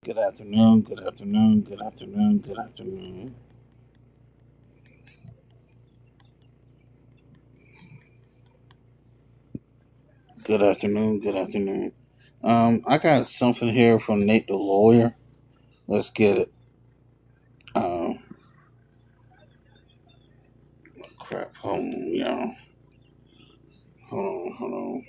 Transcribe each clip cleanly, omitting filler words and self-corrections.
Good afternoon, good afternoon, good afternoon, good afternoon. Good afternoon, good afternoon. I got something here from Nate the lawyer. Let's get it. Um, Crap. Hold on, y'all. Hold on.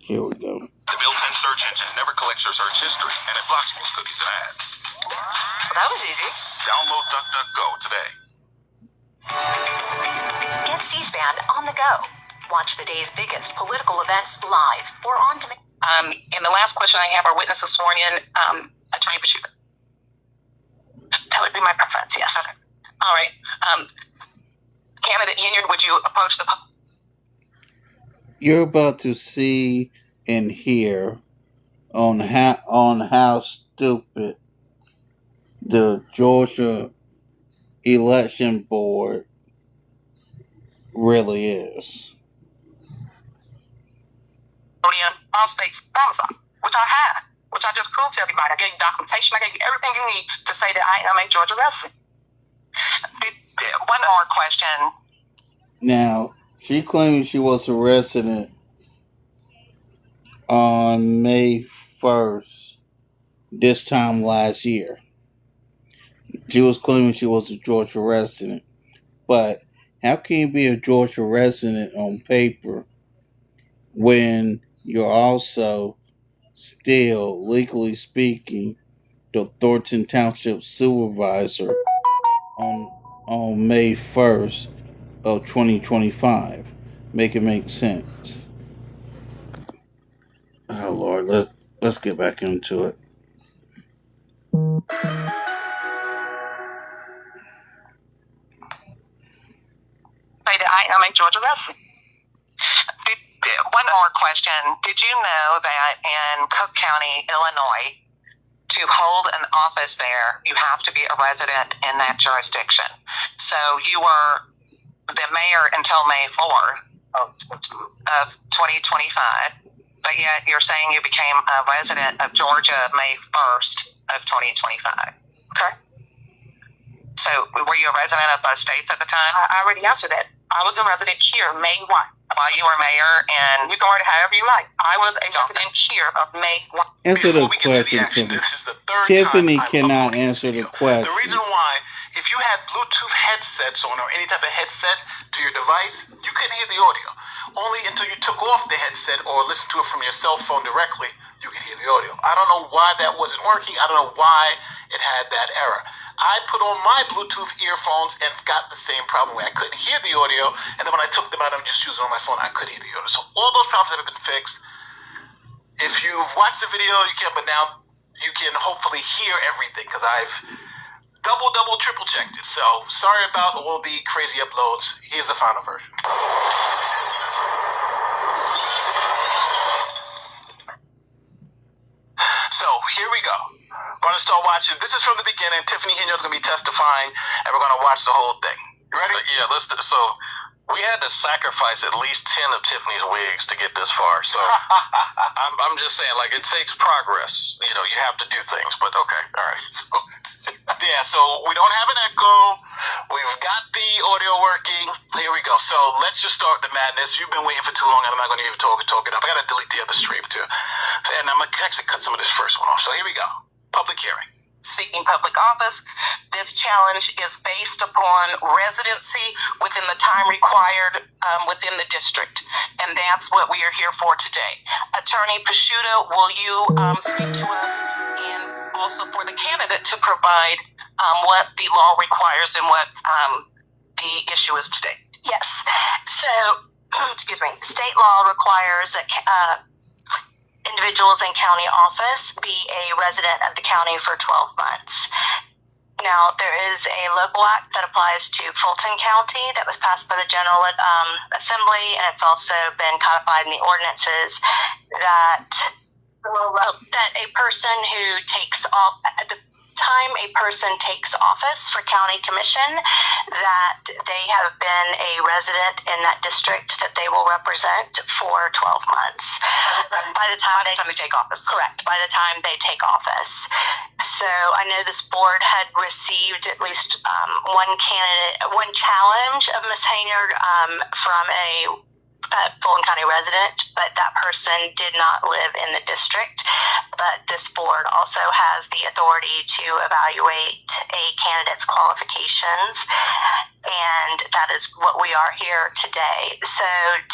Here we go. The built-in search engine never collects your search history, and it blocks most cookies and ads. Well, that was easy. Download DuckDuckGo today. Get C-SPAN on the go. Watch the day's biggest political events live or on demand. And the last question I have, our witnesses sworn in, Attorney Pachuca. That would be my preference, yes. Okay. All right. Candidate Henyard, would you approach the public? You're about to see and hear on how stupid the Georgia election board really is. All states domicile, which I had, which I just proved to everybody. I gave you documentation. I gave you everything you need to say that I am a Georgia resident. One more question. Now, she claims she was a resident on May 1st, this time last year. She was claiming she was a Georgia resident. But how can you be a Georgia resident on paper when you're also still, legally speaking, the Thornton Township supervisor on May 1st of 2025? Make it make sense. Oh Lord, let's get back into it. Say that I am a Georgia resident. One more question. Did you know that in Cook County, Illinois, to hold an office there, you have to be a resident in that jurisdiction? So you were the mayor until May 4th of 2025, but yet you're saying you became a resident of Georgia May 1st of 2025. Okay. So were you a resident of both states at the time? I already answered that. I was a resident here May 1. While you were mayor, and you can word it however you like. I was a resident here of May 1. Answer the Before we get to question, the action, Tiffany. this is the third Tiffany time I've cannot uploaded this answer the video. question. The reason why, if you had Bluetooth headsets on or any type of headset to your device, you couldn't hear the audio. Only until you took off the headset or listened to it from your cell phone directly, you could hear the audio. I don't know why that wasn't working. I don't know why it had that error. I put on my Bluetooth earphones and got the same problem where I couldn't hear the audio, and then when I took them out, I'm just using it on my phone, I could hear the audio. So all those problems have been fixed. If you've watched the video, you can, but now you can hopefully hear everything because I've double, triple checked it. So sorry about all the crazy uploads. Here's the final version. So here we go. We're going to start watching. This is from the beginning. Tiffany Henyard is going to be testifying, and we're going to watch the whole thing. You ready? Yeah, let's do. So we had to sacrifice at least 10 of Tiffany's wigs to get this far. So I'm just saying, like, it takes progress. You know, you have to do things. But okay, all right. So, yeah, so we don't have an echo. We've got the audio working. Here we go. So let's just start the madness. You've been waiting for too long, and I'm not going to even talk it up. I got to delete the other stream, too. And I'm going to actually cut some of this first one off. So here we go. Public hearing. Seeking public office. This challenge is based upon residency within the time required within the district. And that's what we are here for today. Attorney Pachuca, will you speak to us and also for the candidate to provide what the law requires and what the issue is today? Yes. So, excuse me, state law requires that individuals in county office be a resident of the county for 12 months. Now, there is a local act that applies to Fulton County that was passed by the General Assembly, and it's also been codified in the ordinances that a person who takes off, time a person takes office for county commission, that they have been a resident in that district that they will represent for 12 months. By the time they take office. Correct. By the time they take office. So I know this board had received at least one challenge of Ms. Henyard from a Fulton County resident, but that person did not live in the district. But this board also has the authority to evaluate a candidate's qualifications, and that is what we are here today. So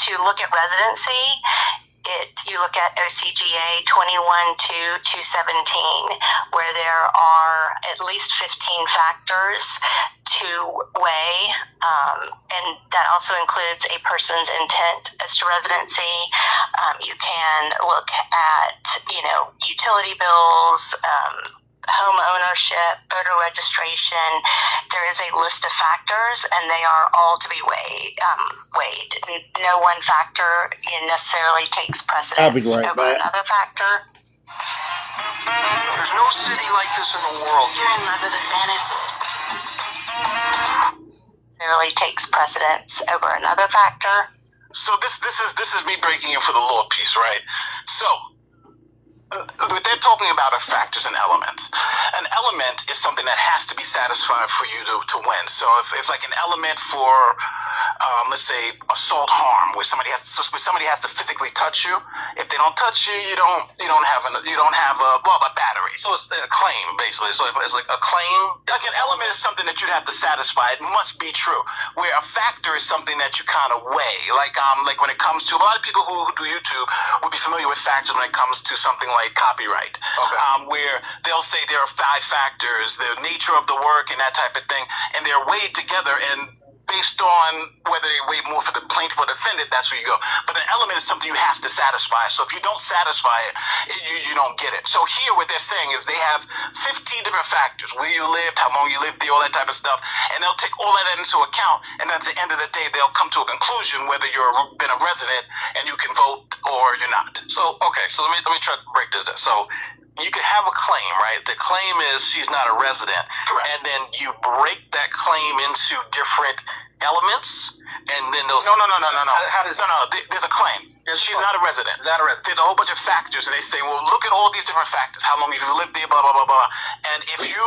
to look at residency, you look at OCGA 21-217, where there are at least 15 factors to weigh, and that also includes a person's intent as to residency. You can look at, utility bills, home ownership, voter registration. There is a list of factors, and they are all to be weighed. No one factor necessarily takes precedence over another factor. There's no city like this in the world. You're in love with a fantasy. Necessarily takes precedence over another factor. So this is me breaking in for the law piece, right? So what they're talking about are factors and elements. An element is something that has to be satisfied for you to win. So if like an element for let's say assault harm, where somebody has to physically touch you. If they don't touch you, you don't have a battery. So it's a claim, basically. So it's like a claim. Like an element is something that you'd have to satisfy. It must be true. Where a factor is something that you kind of weigh. Like when it comes to a lot of people who do YouTube would be familiar with factors when it comes to something like copyright. Okay. Where they'll say there are 5 factors, the nature of the work and that type of thing, and they're weighed together and based on whether they weigh more for the plaintiff or defendant, that's where you go. But an element is something you have to satisfy. So if you don't satisfy it, you don't get it. So here what they're saying is they have 15 different factors: where you lived, how long you lived there, all that type of stuff. And they'll take all of that into account. And at the end of the day, they'll come to a conclusion whether you've been a resident and you can vote or you're not. So, okay, so let me try to break this down. So you can have a claim, right? The claim is she's not a resident. Correct. And then you break that claim into different elements, and then those... No. How does... There's a claim. She's not a resident. Not a resident. There's a whole bunch of factors, and they say, well, look at all these different factors. How long you've lived there, blah, blah, blah, blah. And if they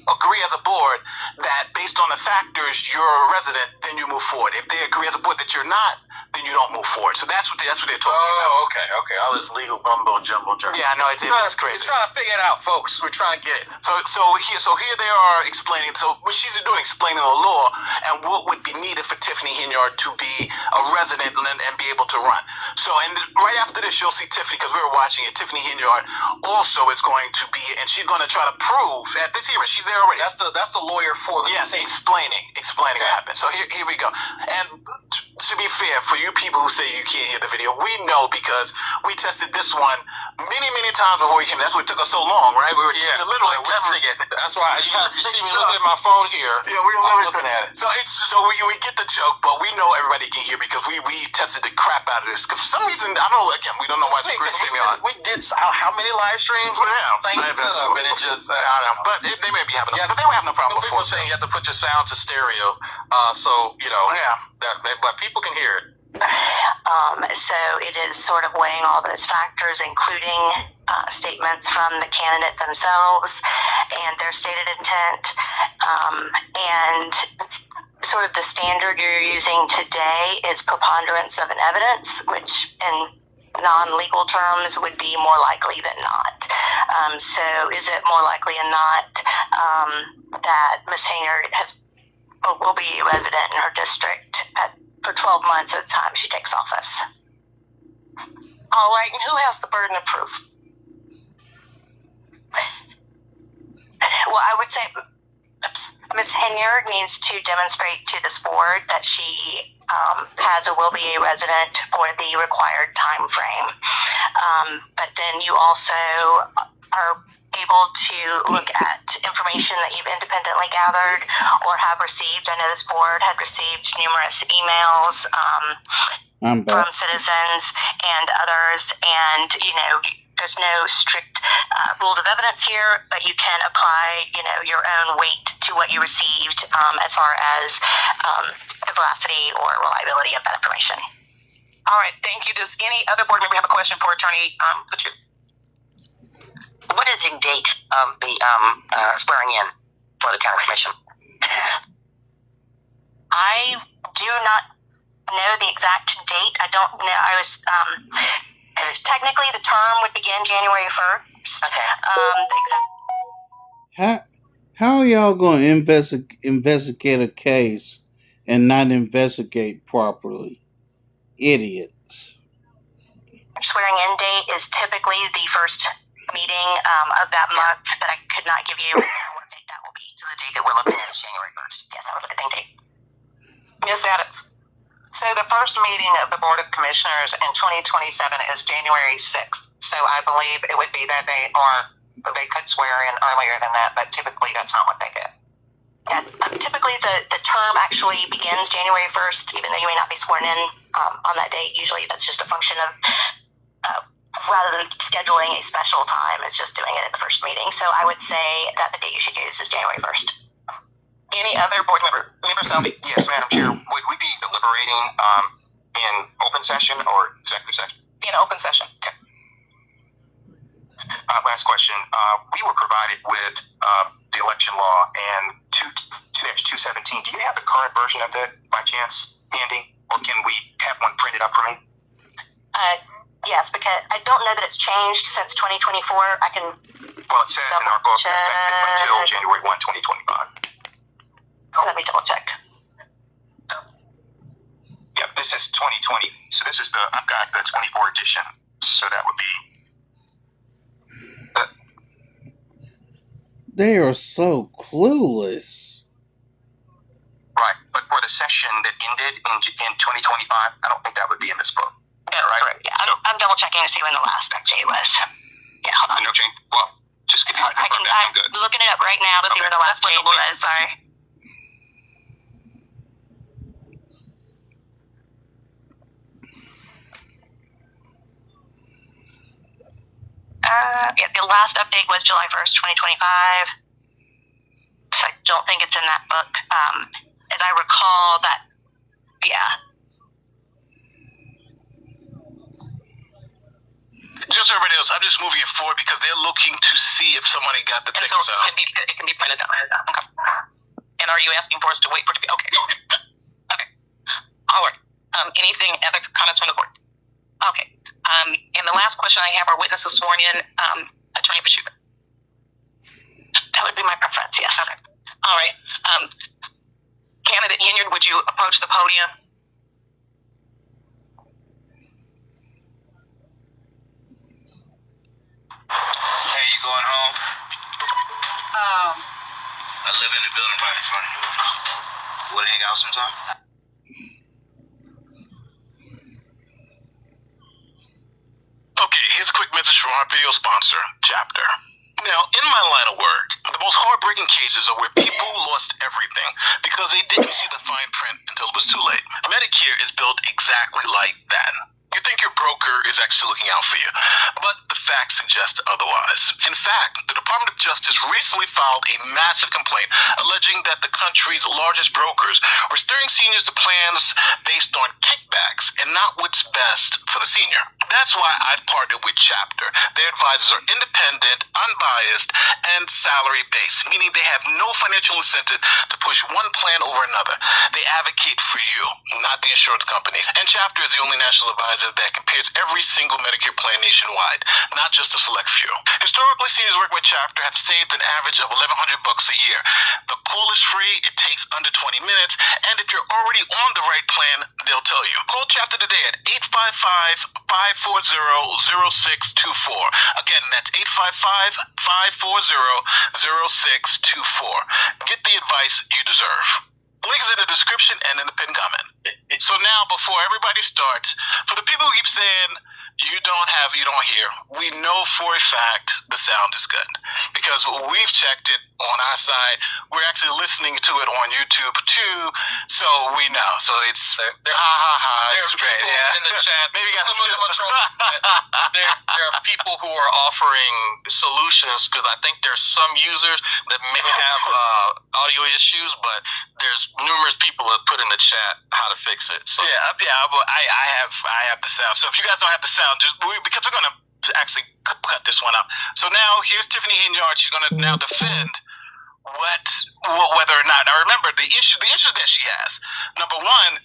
agree as a board that based on the factors you're a resident, then you move forward. If they agree as a board that you're not, then you don't move forward. So that's what they're talking about. Oh, okay. All this legal mumbo jumbo jerk. Yeah, no, it's crazy. We're trying to figure it out, folks. We're trying to get it. So here they are explaining. So what she's doing, explaining the law and what would be needed for Tiffany Henyard to be a resident and be able to run. So, and right after this, you'll see Tiffany, because we were watching it. Tiffany Henyard also is going to be, and she's going to try to prove at this hearing. She's there already. That's the lawyer for the... Yes, explaining what happened. So here we go. And to be fair, for you people who say you can't hear the video, we know because we tested this one many times before we came. That's why it took us so long, right? We were literally testing it. That's why you see me looking at my phone here. Yeah, we were looking at it. So we get the joke, but we know everybody can hear because we tested the crap out of this. Because for some reason, I don't know. Again, we don't know why it's we did how many live streams? Yeah, Things and it just I don't know. But they may be having, but they were having no problem before. People saying you have to put your sound to stereo, so but people can hear it. So it is sort of weighing all those factors, including statements from the candidate themselves and their stated intent, and sort of the standard you're using today is preponderance of an evidence, which in non-legal terms would be more likely than not. So is it more likely than not that Ms. Henyard will be a resident in her district for 12 months at the time she takes office? All right, and who has the burden of proof? Well, I would say Ms. Henyard needs to demonstrate to this board that she has or will be a resident for the required time frame. But then you also are able to look at information that you've independently gathered or have received. I know this board had received numerous emails from citizens and others, and there's no strict rules of evidence here, but you can apply, your own weight to what you received as far as the veracity or reliability of that information. All right, thank you. Does any other board member have a question for Attorney Couture? What is the date of the swearing in for the county commission? I do not know the exact date. I don't know. I was technically the term would begin January 1st. Okay. How are y'all going to investigate a case and not investigate properly? Idiots. Swearing in date is typically the first meeting of that month, but I could not give you what date that will be. So the date that we're looking at is January 1st. Yes, I would look at the date. Ms. Adams, so the first meeting of the Board of Commissioners in 2027 is January 6th. So I believe it would be that day, or they could swear in earlier than that, but typically that's not what they do. Yeah, typically the term actually begins January 1st, even though you may not be sworn in on that date. Usually that's just a function of, rather than scheduling a special time, it's just doing it at the first meeting. So I would say that the date you should use is January 1st. Any other board member? Member Selby? Yes, Madam Chair. Would we be deliberating in open session or executive session? In open session. Okay. Last question. We were provided with the election law and 2-217. Do you have the current version of that by chance handy? Or can we have one printed up for me? Yes, because I don't know that it's changed since 2024. I can. Well, it says in our book effective until January 1, 2025. Let me double check. Yeah, this is 2020. So this is I've got the 24 edition. So that would be. They are so clueless. Right, but for the session that ended in 2025, I don't think that would be in this book. That's right. Yeah, I'm double checking to see when the last day was. Yeah, hold on. No change. Well, just if you confirm that, I'm good. I'm looking it up right now to see when the last day was. Sorry. Yeah, the last update was July 1st, 2025. So I don't think it's in that book. As I recall that, yeah. Just so everybody else, I'm just moving it forward because they're looking to see if somebody got the text So out. it can be printed out. Okay. And are you asking for us to wait for it to be? Okay. Okay. All right. Anything, other comments from the board? Okay. And the last question I have are witnesses sworn in. Attorney Pachuca. That would be my preference, yes. Okay. All right. Candidate Henyard, would you approach the podium? Hey, you going home? I live in the building right in front of you. Want to hang out sometime? Okay, here's a quick message from our video sponsor, Chapter. Now, in my line of work, the most heartbreaking cases are where people lost everything because they didn't see the fine print until it was too late. Medicare is built exactly like that. You think your broker is actually looking out for you, but the facts suggest otherwise. In fact, the Department of Justice recently filed a massive complaint alleging that the country's largest brokers were steering seniors to plans based on kickbacks and not what's best for the senior. That's why I've partnered with Chapter. Their advisors are independent, unbiased, and salary-based, meaning they have no financial incentive to push one plan over another. They advocate for you, not the insurance companies. And Chapter is the only national advisor that compares every single Medicare plan nationwide, not just a select few. Historically, seniors working with Chapter have saved an average of $1,100 a year. The call is free, it takes under 20 minutes, and if you're already on the right plan, they'll tell you. Call Chapter today at 855-540-0624. Again, that's 855-540-0624. Get the advice you deserve. Links in the description and in the pinned comment. So now, before everybody starts, for the people who keep saying you don't hear. We know for a fact the sound is good because we've checked it on our side. We're actually listening to it on YouTube too, so we know. So it's it's great. In the chat, maybe some of them are trolling. There are people who are offering solutions because I think there's some users that may have audio issues, but there's numerous people that put in the chat how to fix it. So but I have the sound. So if you guys don't have the sound, because we're gonna actually cut this one up. So now here's Tiffany Henyard. She's gonna now defend whether or not. Now remember the issue that she has. Number one,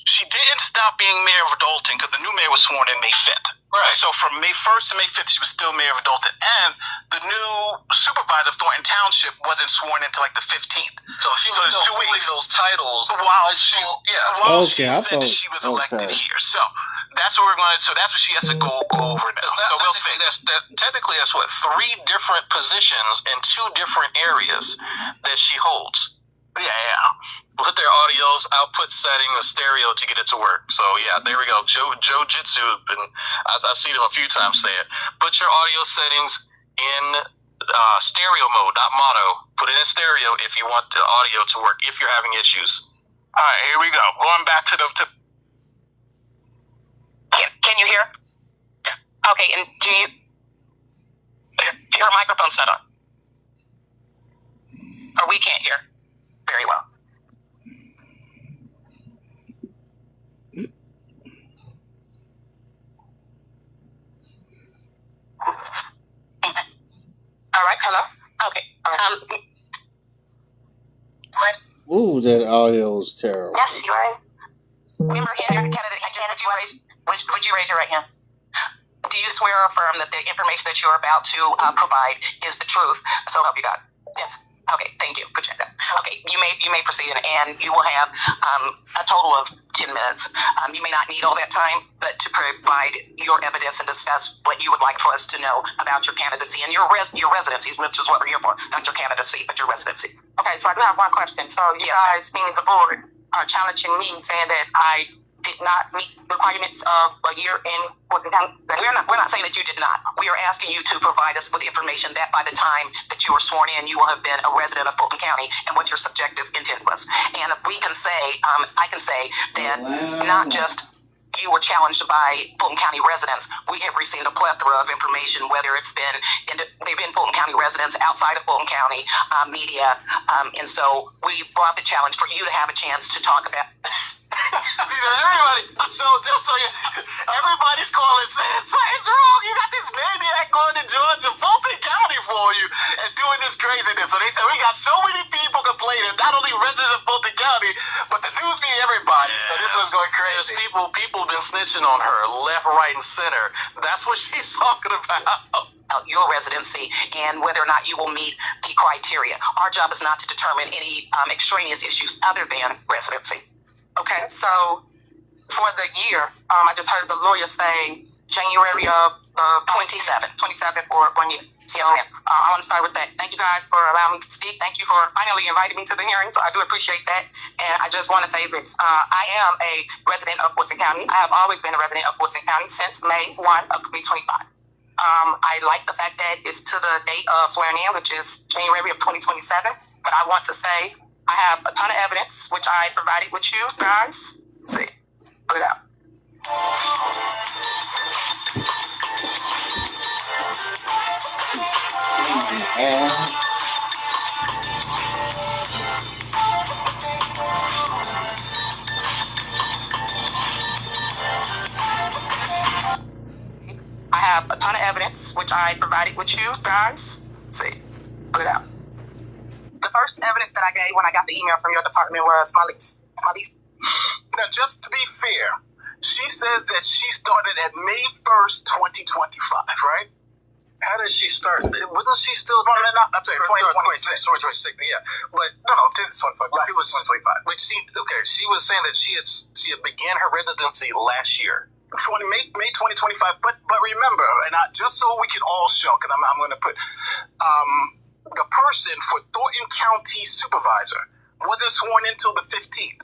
she didn't stop being mayor of Adulton because the new mayor was sworn in May 5th. Right. So from May 1st to May 5th, she was still mayor of Adulton, and the new supervisor of Thornton Township wasn't sworn until like the 15th. So she was still holding those titles while she I said thought she was elected here. So that's what we're going to. So that's what she has to go over now. So we'll see. Technically, that's what 3 different positions in 2 different areas that she holds. Yeah. Put their audio's output setting, the stereo to get it to work. So yeah, there we go. Joe Jitsu, and I've seen him a few times say it. Put your audio settings in stereo mode, not mono. Put it in stereo if you want the audio to work, if you're having issues. All right, here we go. Going back to the... Can you hear? Yeah. Okay, and do you... Your microphone set on? Or we can't hear? Very well. All right, hello? Okay. Ooh, that audio was terrible. Yes, you are. Member candidate, would you raise your right hand? Do you swear or affirm that the information that you're about to provide is the truth? So help you God. Yes. Okay, thank you. Good check that. Okay, you may proceed, and you will have a total of 10 minutes. You may not need all that time, but to provide your evidence and discuss what you would like for us to know about your candidacy and your residency, which is what we're here for, not your candidacy, but your residency. Okay, so I do have one question. So you guys, being the board, are challenging me, saying that I did not meet requirements of a year in Fulton County? We're not saying that you did not. We are asking you to provide us with information that by the time that you were sworn in, you will have been a resident of Fulton County and what your subjective intent was. And if we can say, I can say that not just you were challenged by Fulton County residents. We have received a plethora of information, whether it's been, they've been Fulton County residents outside of Fulton County, media. And so we brought the challenge for you to have a chance to talk about. Everybody, everybody's calling saying something's wrong. You got this maniac going to Georgia, Fulton County for you, and doing this craziness. So they said we got so many people complaining, not only residents of Fulton County, but the news media, everybody. So this was going crazy. People have been snitching on her left, right, and center. That's what she's talking about. Your residency and whether or not you will meet the criteria. Our job is not to determine any extraneous issues other than residency. Okay, so for the year, I just heard the lawyer say January of 27 for 1 year. So Yes, ma'am. I want to start with that. Thank you guys for allowing me to speak. Thank you for finally inviting me to the hearing. So I do appreciate that. And I just want to say this. I am a resident of Fulton County. I have always been a resident of Fulton County since May 1 of 2025. I like the fact that it's to the date of swearing in, which is January of 2027. But I want to say I have a ton of evidence, which I provided with you guys. See, put it out. I have a ton of evidence, which I provided with you guys. See, put it out. The first evidence that I gave when I got the email from your department was my lease. Now, just to be fair, she says that she started at May 1st, 2025, right? How did she start? Wasn't she still? No, I'm saying 2026. 2026, yeah. But No, it's 25. it was 2025. But she was saying that she had began her residency last year. May 2025. But remember, and just so we can all show, because I'm going to put the person for Thornton County supervisor wasn't sworn in until the 15th.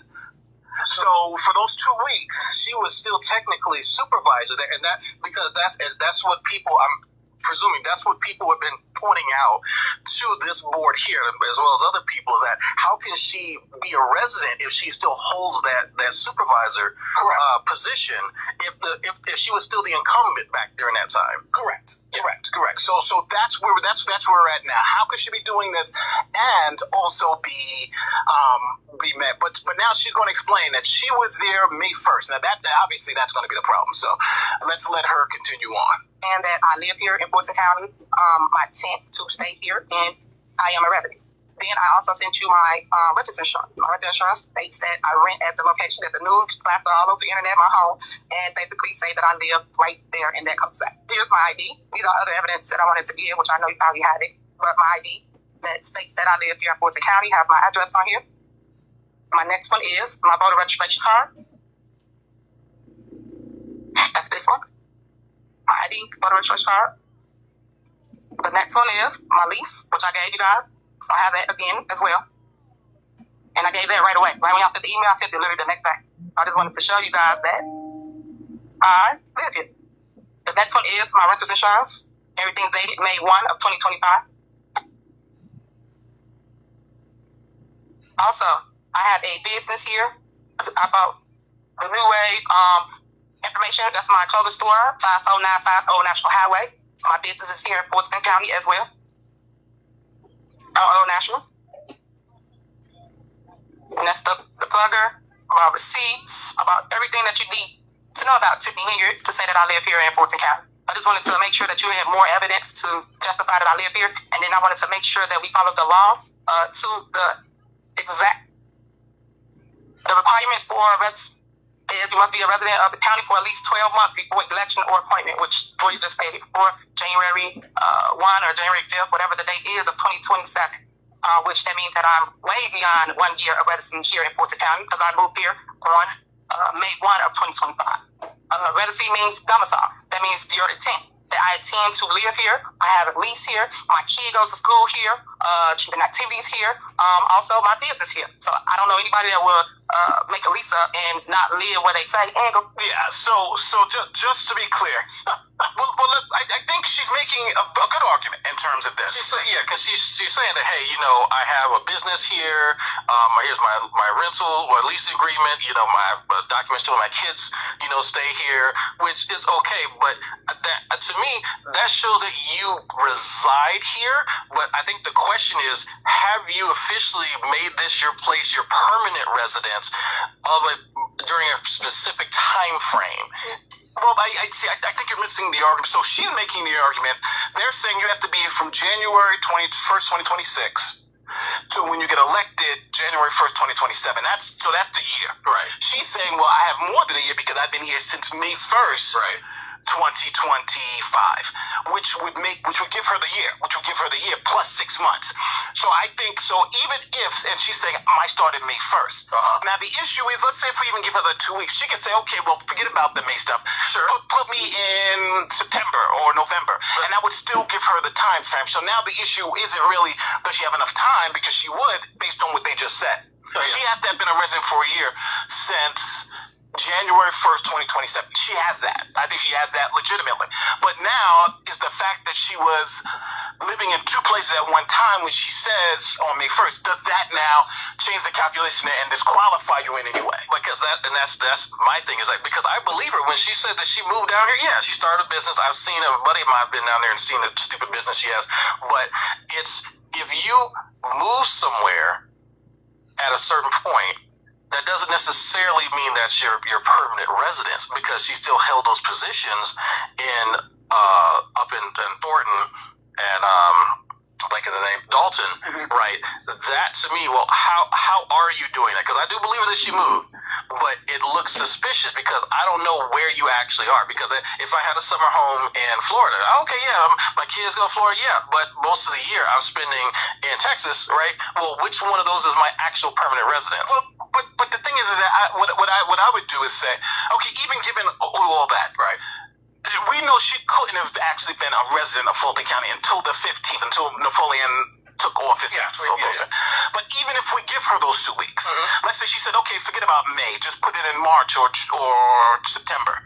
So So for those 2 weeks, she was still technically supervisor there, and that's what people, I'm presuming that's what people have been pointing out to this board here, as well as other people, that how can she be a resident if she still holds that supervisor position if she was still the incumbent back during that time? Correct. So that's where we're at now. How could she be doing this and also be met? But now she's going to explain that she was there May 1st. Now that obviously that's going to be the problem. So let's let her continue on. And that I live here in Fulton County. My intent to stay here, and I am a resident. Then I also sent you my renter's insurance. My renter's insurance states that I rent at the location that the news plastered all over the internet, my home, and basically say that I live right there, and that comes back. Here's my ID. These are other evidence that I wanted to give, which I know you probably had it, but my ID that states that I live here in Fulton County has my address on here. My next one is my voter registration card. That's this one. My ID, voter registration card. The next one is my lease, which I gave you guys. So I have that again as well. And I gave that right away. Right when y'all sent the email, I sent it literally the next day. I just wanted to show you guys that I live here. The next one is my renter's insurance. Everything's dated May 1 of 2025. Also, I have a business here. I bought the New Wave information. That's my clothing store, 54950 National Highway. My business is here in Fulton County as well. Old National. And that's the plugger, about receipts, about everything that you need to know about Tiffany Henyard to say that I live here in Fulton County. I just wanted to make sure that you have more evidence to justify that I live here. And then I wanted to make sure that we follow the law to the exact. The requirements for is you must be a resident of the county for at least 12 months before election or appointment, which you just stated, for January 1 or January 5th, whatever the date is of 2027, which that means that I'm way beyond 1 year of residency here in Fulton County because I moved here on May 1 of 2025. Residency means domicile. That means your intent. That I intend to live here. I have a lease here. My kid goes to school here. Children activities here. Also, my business here. So I don't know anybody that will make a lease up and not live where they say. Yeah. So just to be clear, I think she's making a good argument in terms of this. Because she's saying that, hey, I have a business here. Here's my rental or lease agreement. My documents showing my kids, stay here, which is okay. But that to me, that shows that you reside here. But I think the question is, have you officially made this your place, your permanent residence during a specific time frame? Well, I think you're missing the argument. So she's making the argument. They're saying you have to be from January 21st, 2026 to when you get elected, January 1st, 2027. That's the year. Right. She's saying, well, I have more than a year because I've been here since May 1st. Right. 2025, which would give her the year, plus 6 months. So I think, even if, and she's saying, I started May 1st. Now the issue is, let's say if we even give her the 2 weeks, she could say, okay, well, forget about the May stuff. Sure. Put me in September or November. And that would still give her the time frame. So now the issue isn't really, does she have enough time? Because she would, based on what they just said. Oh, yeah. She has to have been a resident for a year since January 1st, 2027. She has that. I think she has that legitimately. But now is the fact that she was living in 2 places at one time when she says on May 1st, does that now change the calculation and disqualify you in any way? Because that's my thing, is because I believe her when she said that she moved down here. Yeah, she started a business. I've seen a buddy of mine been down there and seen the stupid business she has. But it's, if you move somewhere at a certain point, that doesn't necessarily mean that's your permanent residence, because she still held those positions up in Thornton and blanking the name, Dalton, right? That to me, well, how are you doing that? Because I do believe that she moved, but it looks suspicious because I don't know where you actually are. Because if I had a summer home in Florida, okay, yeah, my kids go to Florida, yeah, but most of the year I'm spending in Texas, right? Well, which one of those is my actual permanent residence? Well, but the thing is that what I would do is say, okay, even given all that, right? We know she couldn't have actually been a resident of Fulton County until the 15th, until Napoleon took office. Yeah. But even if we give her those 2 weeks, let's say she said, okay, forget about May, just put it in March or September.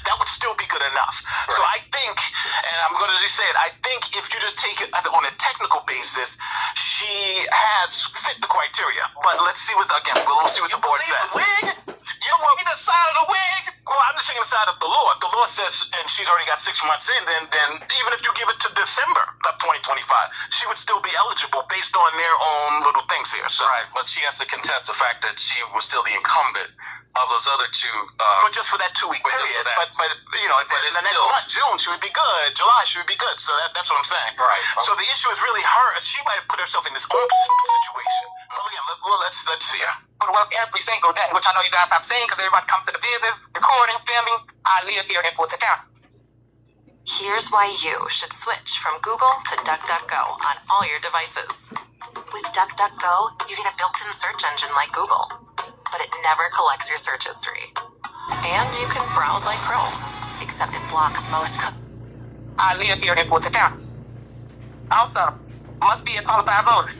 That would still be good enough. Right. So I think, and I'm going to just say it, I think if you just take it on a technical basis, she has fit the criteria. But let's see what the board says. The wig? You don't want me the side of the wig? Well, I'm just taking the side of the law. If the law says, and she's already got 6 months in, then even if you give it to December of 2025, she would still be eligible based on their own little things here. So. Right, but she has to contest the fact that she was still the incumbent of those other two. But just for that 2 week period. But you know, in the next month, June, she would be good. July, she would be good. So that's what I'm saying. Right. So the issue is really her. She might have put herself in this situation. Well, again, let's see her. Well, every single day, which I know you guys have seen because everybody comes to the business, recording, filming. I live here in Fulton County. Here's why you should switch from Google to DuckDuckGo on all your devices. With DuckDuckGo, you get a built-in search engine like Google, but it never collects your search history. And you can browse like Chrome, except it blocks most. I live here in Fulton County. Also, must be a qualified voter.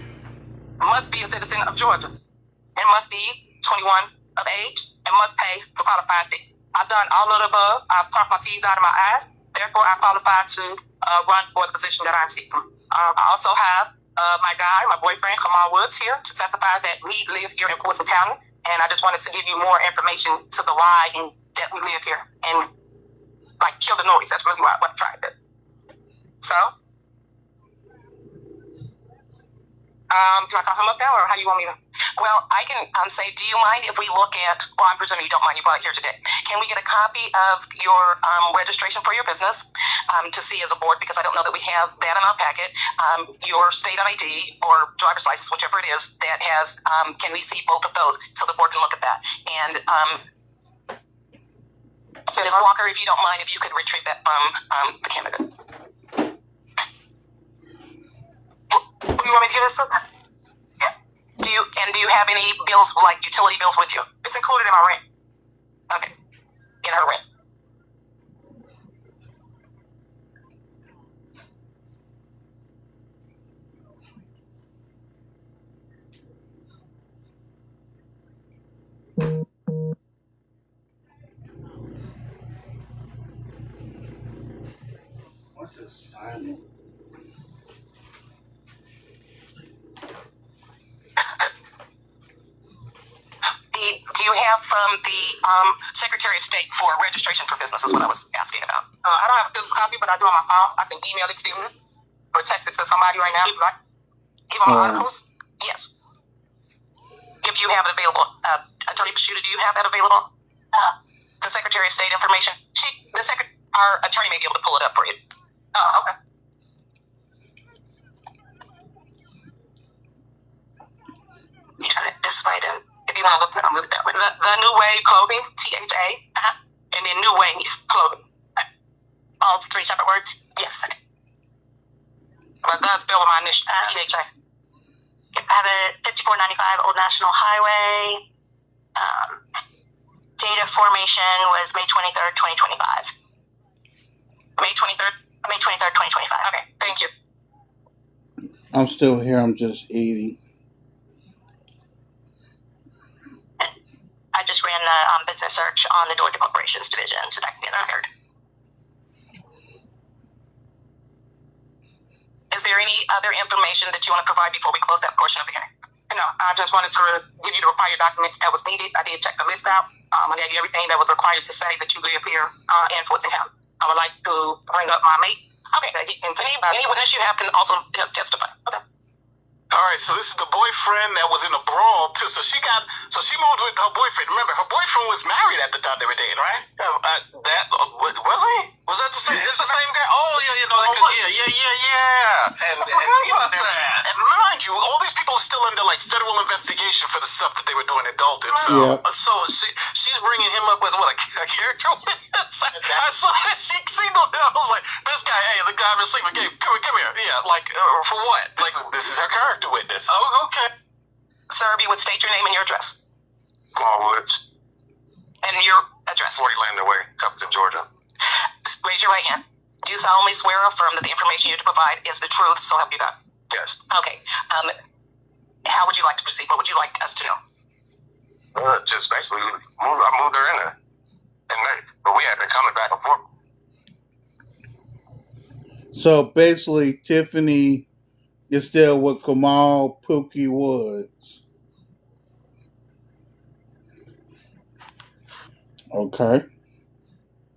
Must be a citizen of Georgia. And must be 21 of age and must pay the qualified fee. I've done all of the above. I've popped my teeth out of my eyes. Therefore, I qualify to run for the position that I'm seeking. I also have my boyfriend, Kamal Woods, here to testify that we live here in Fulton County. And I just wanted to give you more information to the why and that we live here and like kill the noise. That's really what I'm trying to do. So, can I call him up now, or how do you want me to? Well, I can say, do you mind if we look at, well, I'm presuming you don't mind, you brought it here today. Can we get a copy of your registration for your business to see as a board, because I don't know that we have that in our packet, your state ID or driver's license, whichever it is, that has, can we see both of those so the board can look at that? And so Ms. Walker, if you don't mind, if you could retrieve that from the candidate. What do you want me to give this to? Do you have any bills, like utility bills, with you? It's included in my rent. Okay. In her rent. What's this silent? Do you have from the Secretary of State for registration for business is what I was asking about. I don't have a physical copy, but I do on my phone. I can email it to you or text it to somebody right now. Even my articles? Yes. If you have it available. Attorney Pashuta, do you have that available? The Secretary of State information? Our attorney may be able to pull it up for you. Oh, okay. You turn it this way then. If you want to look at it, I'll move it that way. The New Way Clothing, THA, and then New Way Clothing. All three separate words? Yes. But that's spelled with my initial, THA. I have it 5495 Old National Highway. Date of formation was May 23rd, 2025. May 23rd? May 23rd, 2025. Okay, thank you. I'm still here. I'm just eating. I just ran the business search on the Georgia Corporations Division, so that can be unheard. Is there any other information that you want to provide before we close that portion of the hearing? No, I just wanted to give you the required documents that was needed. I did check the list out. I gave you everything that was required to say that you live here in Fulton County. I would like to bring up my mate. Okay. Any witness you have can also testify. Okay. All right, so this is the boyfriend that was in a brawl too. So she moved with her boyfriend. Remember, her boyfriend was married at the time they were dating, right? Was he? Was that the same? It's the same guy. Oh yeah. And mind you, all these people are still under like federal investigation for the stuff that they were doing at Dalton. So, so she's bringing him up as what, a character witness? I saw that she seen him. I was like, this guy, hey, the guy I've been sleeping. Come here. Yeah, like for what? Like this is her character witness. Oh, okay. Sir, if you would state your name and your address. Paul Woods. And your address. 40 Lander Way, Compton, Georgia. Raise your right hand. Do you solemnly swear or affirm that the information you to provide is the truth, so help you God? Yes. Okay. How would you like to proceed? What would you like us to know? Just basically, I moved her in there. But we had been coming back and forth. So basically, Tiffany is still with Kamal Pookie Woods. Okay.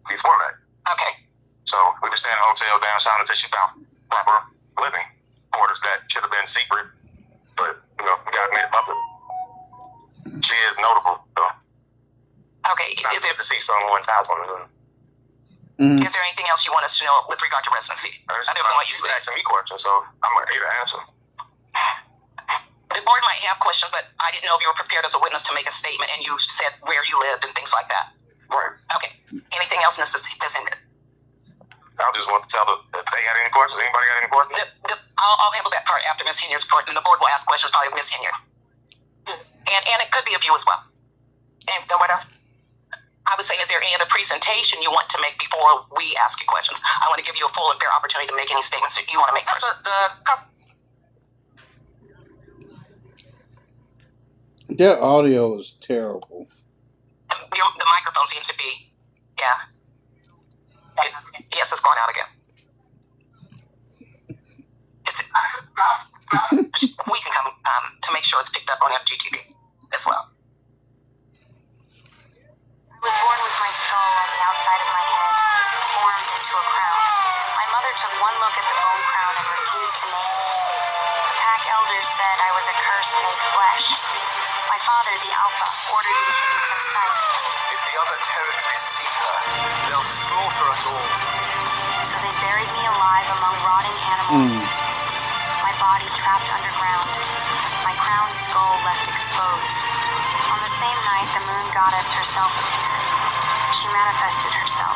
Before that. Okay. So we were staying in a hotel downtown until she found proper living quarters that should have been secret, but we got made public. She is notable, though. Okay. Is it to see someone's house on the hood? Is there anything else you want us to know with regard to residency? I don't know why you asking me questions, so I'm here to answer. The board might have questions, but I didn't know if you were prepared as a witness to make a statement, and you said where you lived and things like that. Right. Okay. Anything else, Mr. President? I just want to tell them if they got any questions. Anybody got any questions? I'll handle that part after Ms. Henyard's part, and the board will ask questions probably of Ms. Henyard. And it could be of you as well. And what else? I was saying, is there any other presentation you want to make before we ask you questions? I want to give you a full and fair opportunity to make any statements that you want to make first. Their audio is terrible. The microphone seems to be, yes, it's going out again. We can come to make sure it's picked up on FGTV as well. I was born with my skull on the outside of my head, formed into a crown. My mother took one look at the bone crown and refused to name me. The pack elders said I was a curse made flesh. My father, the Alpha, ordered me hidden from sight. If the other territories see her, they'll slaughter us all. So they buried me alive among rotting animals. My body trapped underground. My crowned skull left exposed. On the same night, the moon goddess herself appeared. She manifested herself,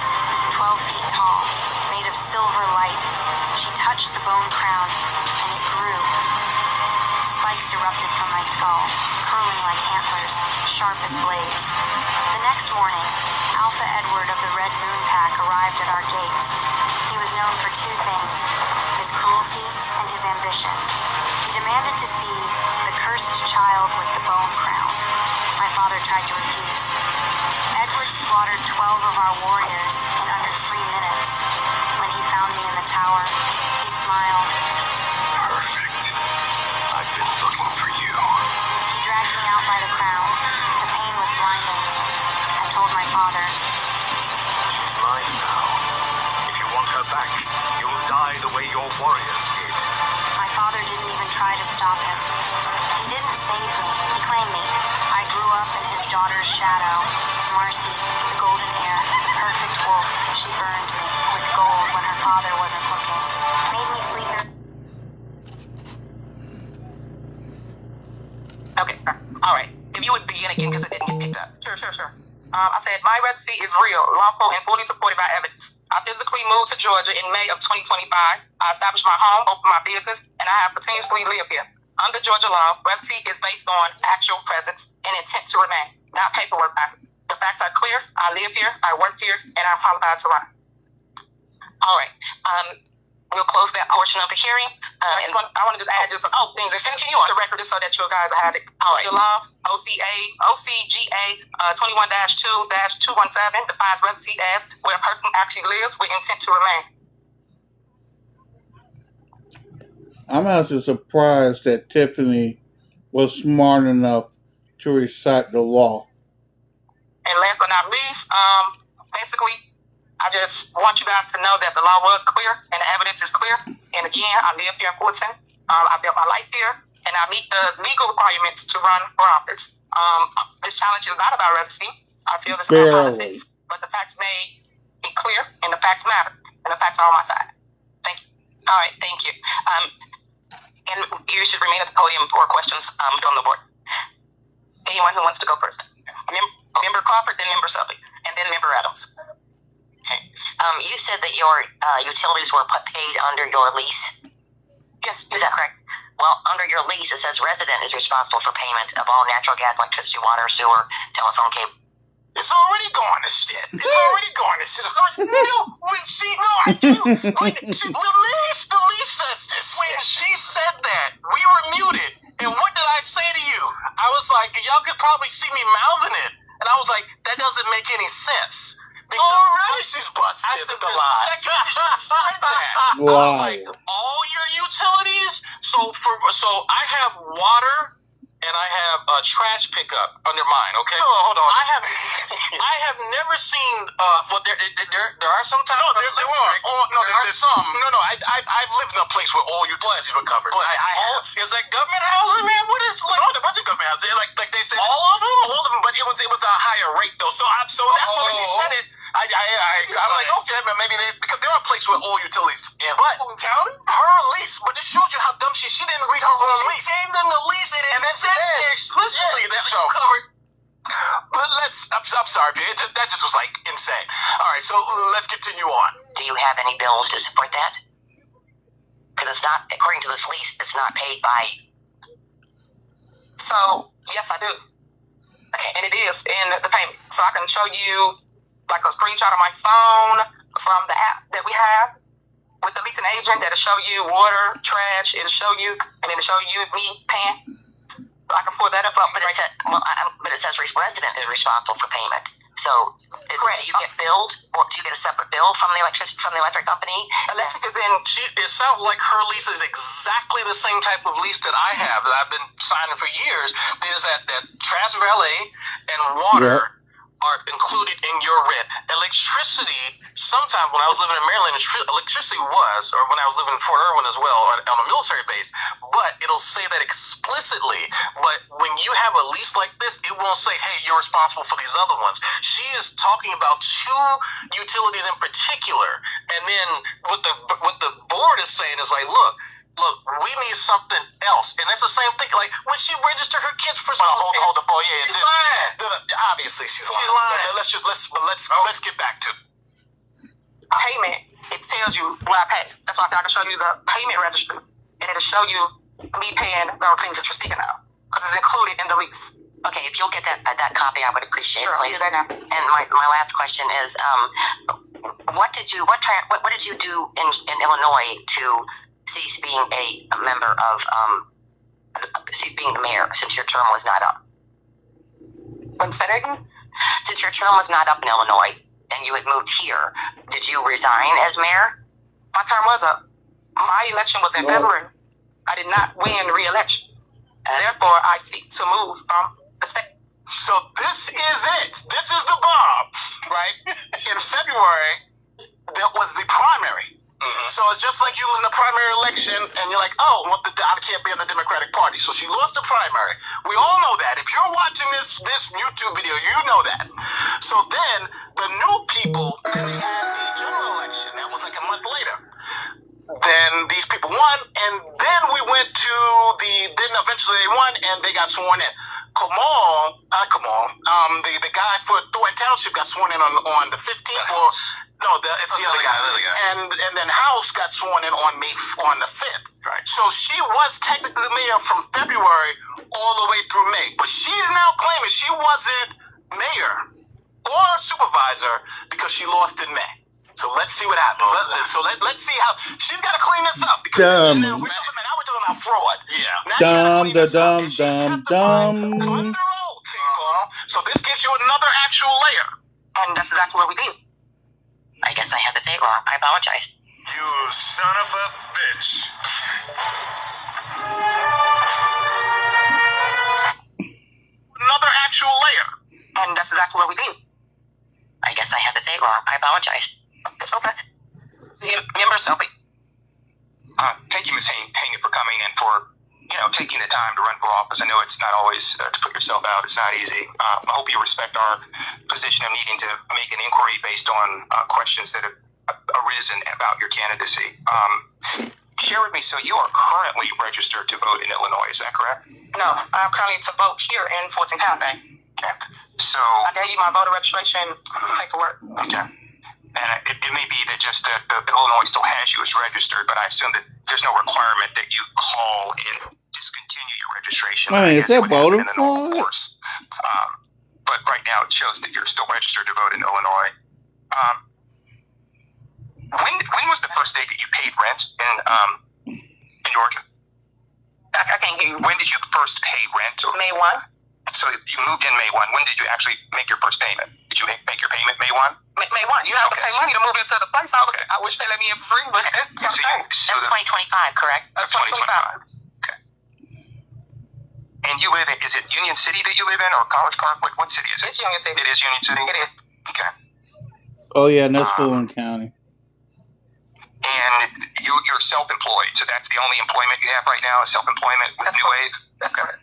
12 feet tall, made of silver light. She touched the bone crown, and it grew. Spikes erupted from my skull, curling like antlers, sharp as blades. The next morning, Alpha Edward of the Red Moon Pack arrived at our gates. He was known for two things, his cruelty and his ambition. He demanded to see the cursed child with the bone crown. My father tried to refuse. Edward slaughtered 12 of our warriors in under 3 minutes. When he found me in the tower, he smiled. Perfect. I've been looking for you. He dragged me out by the crown. The pain was blinding. I told my father. She's mine now. If you want her back, you'll die the way your warriors did. My father didn't even try to stop him. He didn't save me. He claimed me. I grew up in his daughter's shadow. Marcy, the golden heir, the perfect wolf. She burned me with gold when her father wasn't looking. Made me sleep in... Okay, all right. If you would begin again, because it didn't get picked up. Sure. I said, my residency is real, lawful, and fully supported by evidence. I physically moved to Georgia in May of 2025. I established my home, opened my business, and I have continuously lived here. Under Georgia law, residency is based on actual presence and intent to remain, not paperwork. The facts are clear. I live here, I work here, and I'm qualified to run. All right. We'll close that portion of the hearing. And I want to just add just some things and continue on the record just so that you guys have it. All right. The law, OCGA 21-2-217 defines residency as where a person actually lives with intent to remain. I'm actually surprised that Tiffany was smart enough to recite the law. And last but not least, basically, I just want you guys to know that the law was clear and the evidence is clear. And again, I live here in Fulton. I built my life here, and I meet the legal requirements to run for office. This challenge is not about residency. I feel it's about politics, but the facts may be clear, and the facts matter, and the facts are on my side. Thank you. All right, thank you. And you should remain at the podium for questions from the board. Anyone who wants to go first. Member Crawford, then Member Selby, and then Member Adams. Okay. You said that your utilities were paid under your lease. Yes. Is that correct? Well, under your lease, it says resident is responsible for payment of all natural gas, electricity, water, sewer, telephone cable. It's already gone to shit. It's already gone to shit. The lease says this. When she said that, we were muted, And what did I say to you? I was like, y'all could probably see me mouthing it. And I was like, that doesn't make any sense. Already she's busted. I said, the lie. I was like, all your utilities? So I have water and I have a trash pickup under mine, okay? Hold on. I have never seen, well, there are some times. No, there are. There's some. No, I've lived in a place where all utilities were covered. But I have. Is that government housing, man? What is like? No, there wasn't government housing. Like they said, all of them? All of them, but it was a higher rate though. So that's why when she said it, I'm like, okay, man, maybe because there are places where all utilities. Yeah, but Fulton County? her lease, but this shows you how dumb she didn't read her own lease. She gave them the lease and then said explicitly that you covered. But I'm sorry, that just was like insane. All right, so let's continue on. Do you have any bills to support that? Because it's not, according to this lease, it's not paid by. So, yes, I do. And it is in the payment. So I can show you like a screenshot of my phone from the app that we have with the leasing agent that'll show you water, trash, it'll show you, and it'll show you me paying. So I can pull that up. But it says resident is responsible for payment. So do you get billed, or do you get a separate bill from the electric company? Electric is in. It sounds like her lease is exactly the same type of lease that I have, that I've been signing for years. There's that trash valet and water are included in your rent. Electricity, sometimes when I was living in Maryland, electricity was, or when I was living in Fort Irwin as well, on a military base, but it'll say that explicitly. But when you have a lease like this, it won't say, hey, you're responsible for these other ones. She is talking about two utilities in particular. And then what the board is saying is like, look, we need something else. And that's the same thing. Like, when she registered her kids for school. Hold the boy. Yeah, she's lying. Obviously, she's lying. Let's get back to payment. It tells you what I pay. That's why I said I can show you the payment registry. And it'll show you me paying the things that you're speaking of. Because it's included in the lease. Okay, if you'll get that copy, I would appreciate it, please. I'll do that now. And my last question is, what did you do in Illinois to cease being a member of cease being the mayor since your term was not up? Since your term was not up in Illinois and you had moved here, did you resign as mayor? My term was up. My election was in February. I did not win re-election. Therefore, I seek to move from the state. So this is it. This is the bomb, right? In February, that was the primary. Mm-hmm. So it's just like you losing the primary election, and you're like, oh, I can't be in the Democratic Party. So she lost the primary. We all know that. If you're watching this YouTube video, you know that. So then the new people, then they had the general election. That was like a month later. Then these people won, and then we went to then eventually they won, and they got sworn in. The guy for Thornton Township got sworn in on the 15th. It's the other guy. And then House got sworn in on the 5th. Right. So she was technically the mayor from February all the way through May. But she's now claiming she wasn't mayor or supervisor because she lost in May. So let's see what happens. Let's see how she's got to clean this up. Because now we're talking about fraud. Yeah. Dumb. So this gives you another actual layer. And that's exactly what we did. I guess I had the date wrong. I apologize. You son of a bitch. Another actual layer. And that's exactly what we did. I guess I had the date wrong. I apologize. It's okay. Member Selby. Thank you, Ms. Haney, for coming and for taking the time to run for office. I know it's not always to put yourself out. It's not easy. I hope you respect our position of needing to make an inquiry based on questions that have arisen about your candidacy. Share with me, so you are currently registered to vote in Illinois, is that correct? No, I'm currently to vote here in Fulton County. Okay. So I gave you my voter registration paperwork. Okay. And it may be that just that Illinois still has you as registered, but I assume that there's no requirement that you call and discontinue your registration. Is that voter fraud? But right now it shows that you're still registered to vote in Illinois. When was the first day that you paid rent in Georgia? I can't hear you. When did you first pay rent? May 1. So you moved in May 1. When did you actually make your first payment? Did you make your payment May 1? May 1. You have to pay money to move into the place. I wish they let me in for free, but So That's 2025, correct? That's 2025. Okay. And you live in, is it Union City that you live in, or College Park? What city is it? It's Union City. It is Union City? It is. Okay. Oh yeah, and that's Fulton County. And you're self-employed, so that's the only employment you have right now is self-employment with New Wave? That's correct.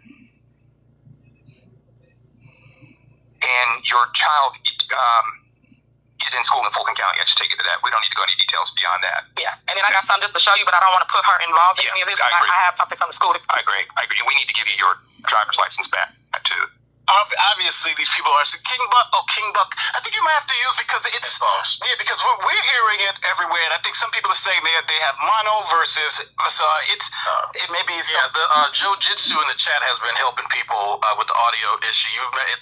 And your child is in school in Fulton County. I just take it to that. We don't need to go into details beyond that. Yeah. And then I got something just to show you, but I don't want to put her involved in any of this. I agree. I have something from the school. I agree. We need to give you your driver's license back, too. Obviously, these people are saying King Buck. I think you might have to use because it's false. Yeah, because we're hearing it everywhere, and I think some people are saying they have mono versus. So it may be. Yeah, the Joe Jitsu in the chat has been helping people with the audio issue.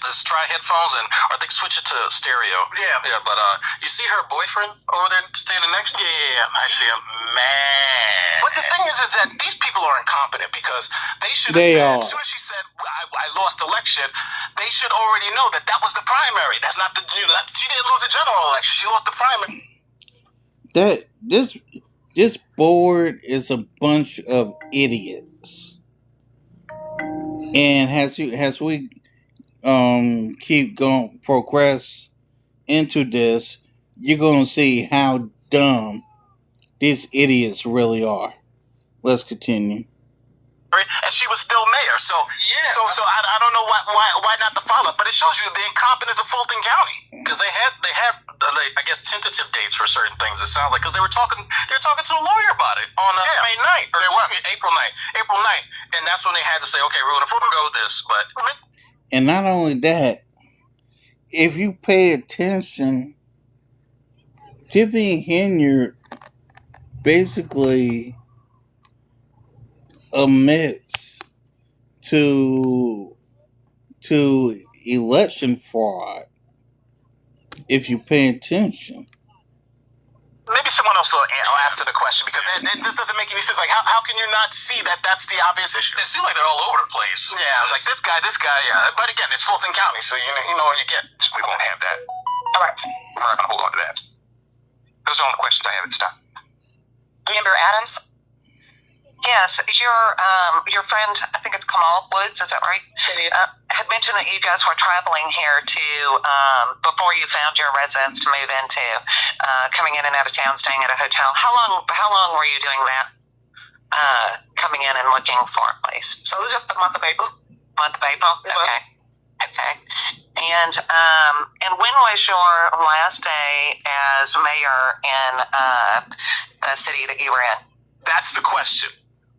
Just try headphones and I think switch it to stereo. Yeah. But you see her boyfriend over there standing next to you? Yeah, I see him. Man. But the thing is that these people are incompetent because they should have said, as soon as she said I lost election, they should already know that was the primary. That's not the. She didn't lose the general election. She lost the primary. This board is a bunch of idiots, and as we keep going progress into this, you're gonna see how dumb these idiots really are. Let's continue. And she was still mayor, so I don't know why not the follow up, but it shows you the incompetence of Fulton County because they have I guess tentative dates for certain things. It sounds like because they were talking to a lawyer about it on May 9th or April 9th, and that's when they had to say, okay, we're going to forego this. But and not only that, if you pay attention, Tiffany Henyard basically admits to election fraud if you pay attention. Maybe someone else will answer the question because it just doesn't make any sense. Like, how can you not see that's the obvious issue? It seems like they're all over the place. Yeah, like this guy. Yeah. But again, it's Fulton County, so you know what you get. We won't have that. All right. We're not going to hold on to that. Those are all the questions I have at this time. Member Adams? Yes, your friend, I think it's Kamal Woods, is that right? Had mentioned that you guys were traveling here to, before you found your residence to move into, coming in and out of town, staying at a hotel. How long were you doing that? Coming in and looking for a place? So it was just the month of April. Month of April? Okay. And when was your last day as mayor in the city that you were in? That's the question.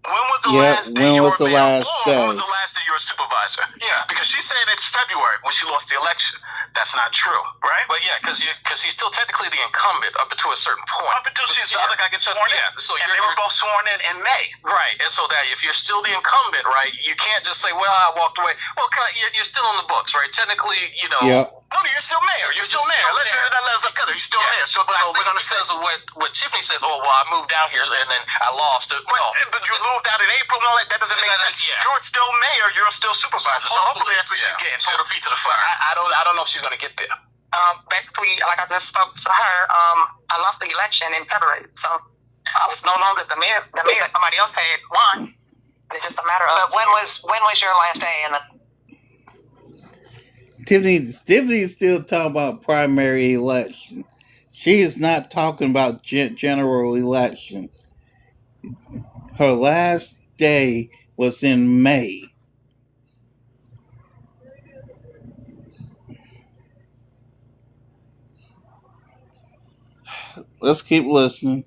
When was the last day you were mayor? When was the last day you were supervisor? Yeah, because she's saying it's February when she lost the election. That's not true, right? But yeah, because he's still technically the incumbent up until a certain point. Up until the other guy gets sworn in. So they were both sworn in May. Right, and so that if you're still the incumbent, right, you can't just say, well, I walked away. Well, you're still on the books, right? Technically, you know. Yep. No, you're still mayor. You're still mayor. You're still mayor. So we're going to say what Tiffany says, oh, well, I moved out here and then I lost it. But you moved out in April. No, that doesn't make sense. Yeah. You're still mayor. You're still supervisor. So hopefully that's what she's getting. Hold her feet to the fire. I don't know if she's going to get there. Basically, like I just spoke to her, I lost the election in February. So I was no longer the mayor. Somebody else had won. It's just a matter of. But when was your last day in the? Tiffany's still talking about primary election. She is not talking about general election. Her last day was in May. Let's keep listening.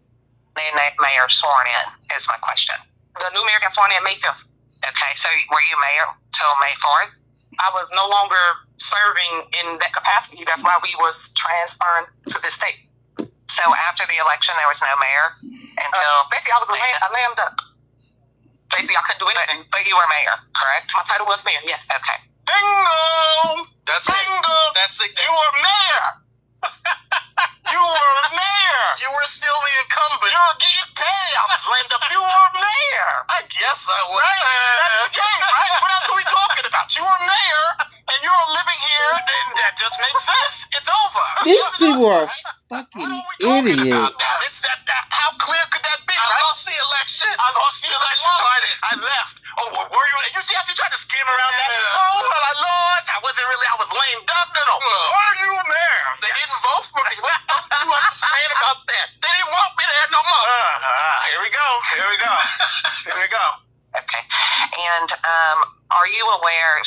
The mayor sworn in is my question. The new mayor got sworn in May 5th. Okay, so were you mayor till May 4th? I was no longer serving in that capacity. That's why we was transferring to this state. So after the election, there was no mayor until basically I was a lame duck. Basically, I couldn't do anything. But you were mayor, correct? My title was mayor. Yes. Okay. Bingo! That's Bingo! That's it. You were mayor. You were mayor. You were still the incumbent. You're getting paid. I was lame duck. You were mayor. I guess I was. Right? These people are fucking What are we talking idiots. about now? It's that. How clear could that be? I lost the election. So I left. Oh, were you? You see how she tried to scheme around that? Oh, well, I lost. I was lame duck. No. Were you there? They didn't vote for me. What do you understand about that? They didn't want me there no more. Here we go. Okay. And are you aware?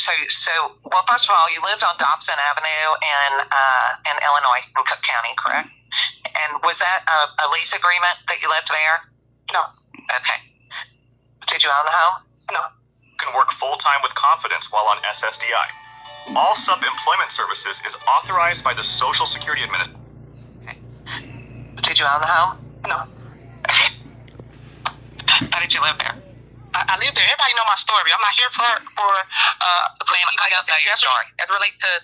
Well, first of all, you lived on Dobson Avenue in Illinois, in Cook County, correct? And was that a lease agreement that you lived there? No. Okay. Did you own the home? No. You can work full-time with confidence while on SSDI. All sub-employment services is authorized by the Social Security Administration. Okay. Did you own the home? No. How did you live there? I live there. Everybody know my story. I'm not here for I don't know your story. It relates to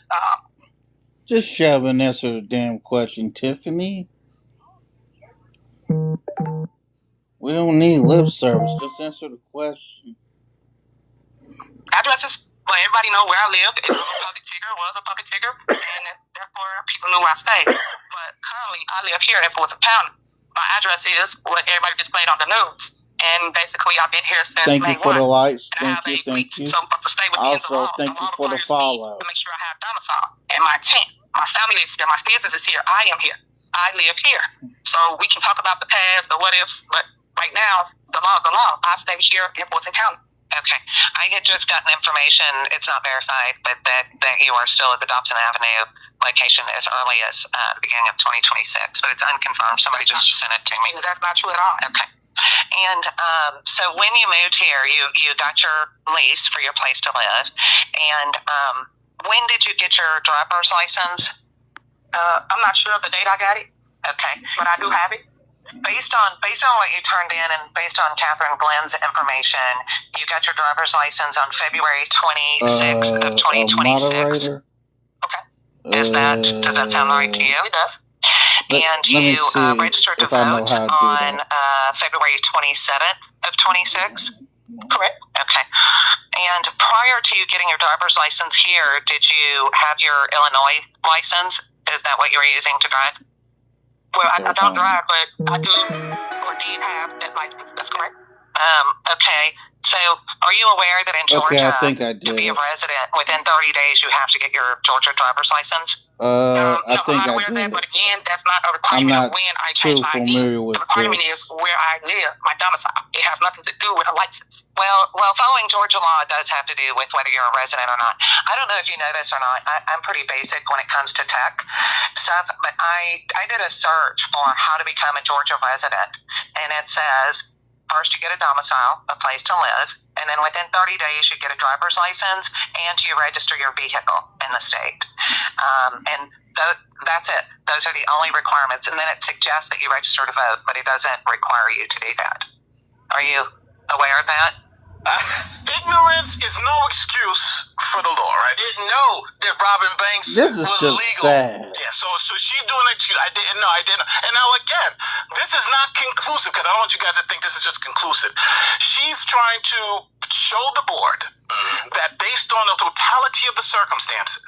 Just shove and answer the damn question, Tiffany. We don't need lip service. Just answer the question. addresses. Well, everybody know where I live. It was a public figure, and therefore people knew where I stayed. But currently, I live here in Fulton County. My address is what everybody displayed on the news. And basically, I've been here since Thank May you for 1. the lights. And Thank you. So to stay within the Also, laws, thank the you law for the requires follow. me to make sure I have domicile and my tent. My family lives here. My business is here. I am here. I live here. So we can talk about the past, the what ifs, but right now, the law. I stay here in Fulton County. Okay. I had just gotten information, it's not verified, but that you are still at the Dobson Avenue location as early as the beginning of 2026, but it's unconfirmed. Somebody just sent it to me. That's not true at all. Okay. And so when you moved here, you got your lease for your place to live. And when did you get your driver's license? I'm not sure of the date I got it. Okay. But I do have it. Based on what you turned in and based on Catherine Glenn's information, you got your driver's license on February 26th of 2026. Okay. Does that sound right to you? It does. And you registered to vote on February 27th of 26? Correct. Okay. And prior to you getting your driver's license here, did you have your Illinois license? Is that what you were using to drive? Well, I don't drive, but I do or did have that license. That's correct. Okay. So, are you aware that in Georgia, to be a resident, within 30 days, you have to get your Georgia driver's license? I think I'm I aware of that, did. but again, that's not a requirement of when I change my ID. The requirement is where I live, my domicile. It has nothing to do with a license. Well, following Georgia law does have to do with whether you're a resident or not. I don't know if you know this or not. I'm pretty basic when it comes to tech stuff, but I did a search for how to become a Georgia resident, and it says, first you get a domicile, a place to live, and then within 30 days you get a driver's license and you register your vehicle in the state. And that's it. Those are the only requirements. And then it suggests that you register to vote, but it doesn't require you to do that. Are you aware of that? Ignorance is no excuse for the law, right? Didn't know that robbing banks This is was just illegal. sad. Yeah, so she's doing it too. I didn't know. And now again, this is not conclusive because I don't want you guys to think this is just conclusive. She's trying to show the board that based on the totality of the circumstances,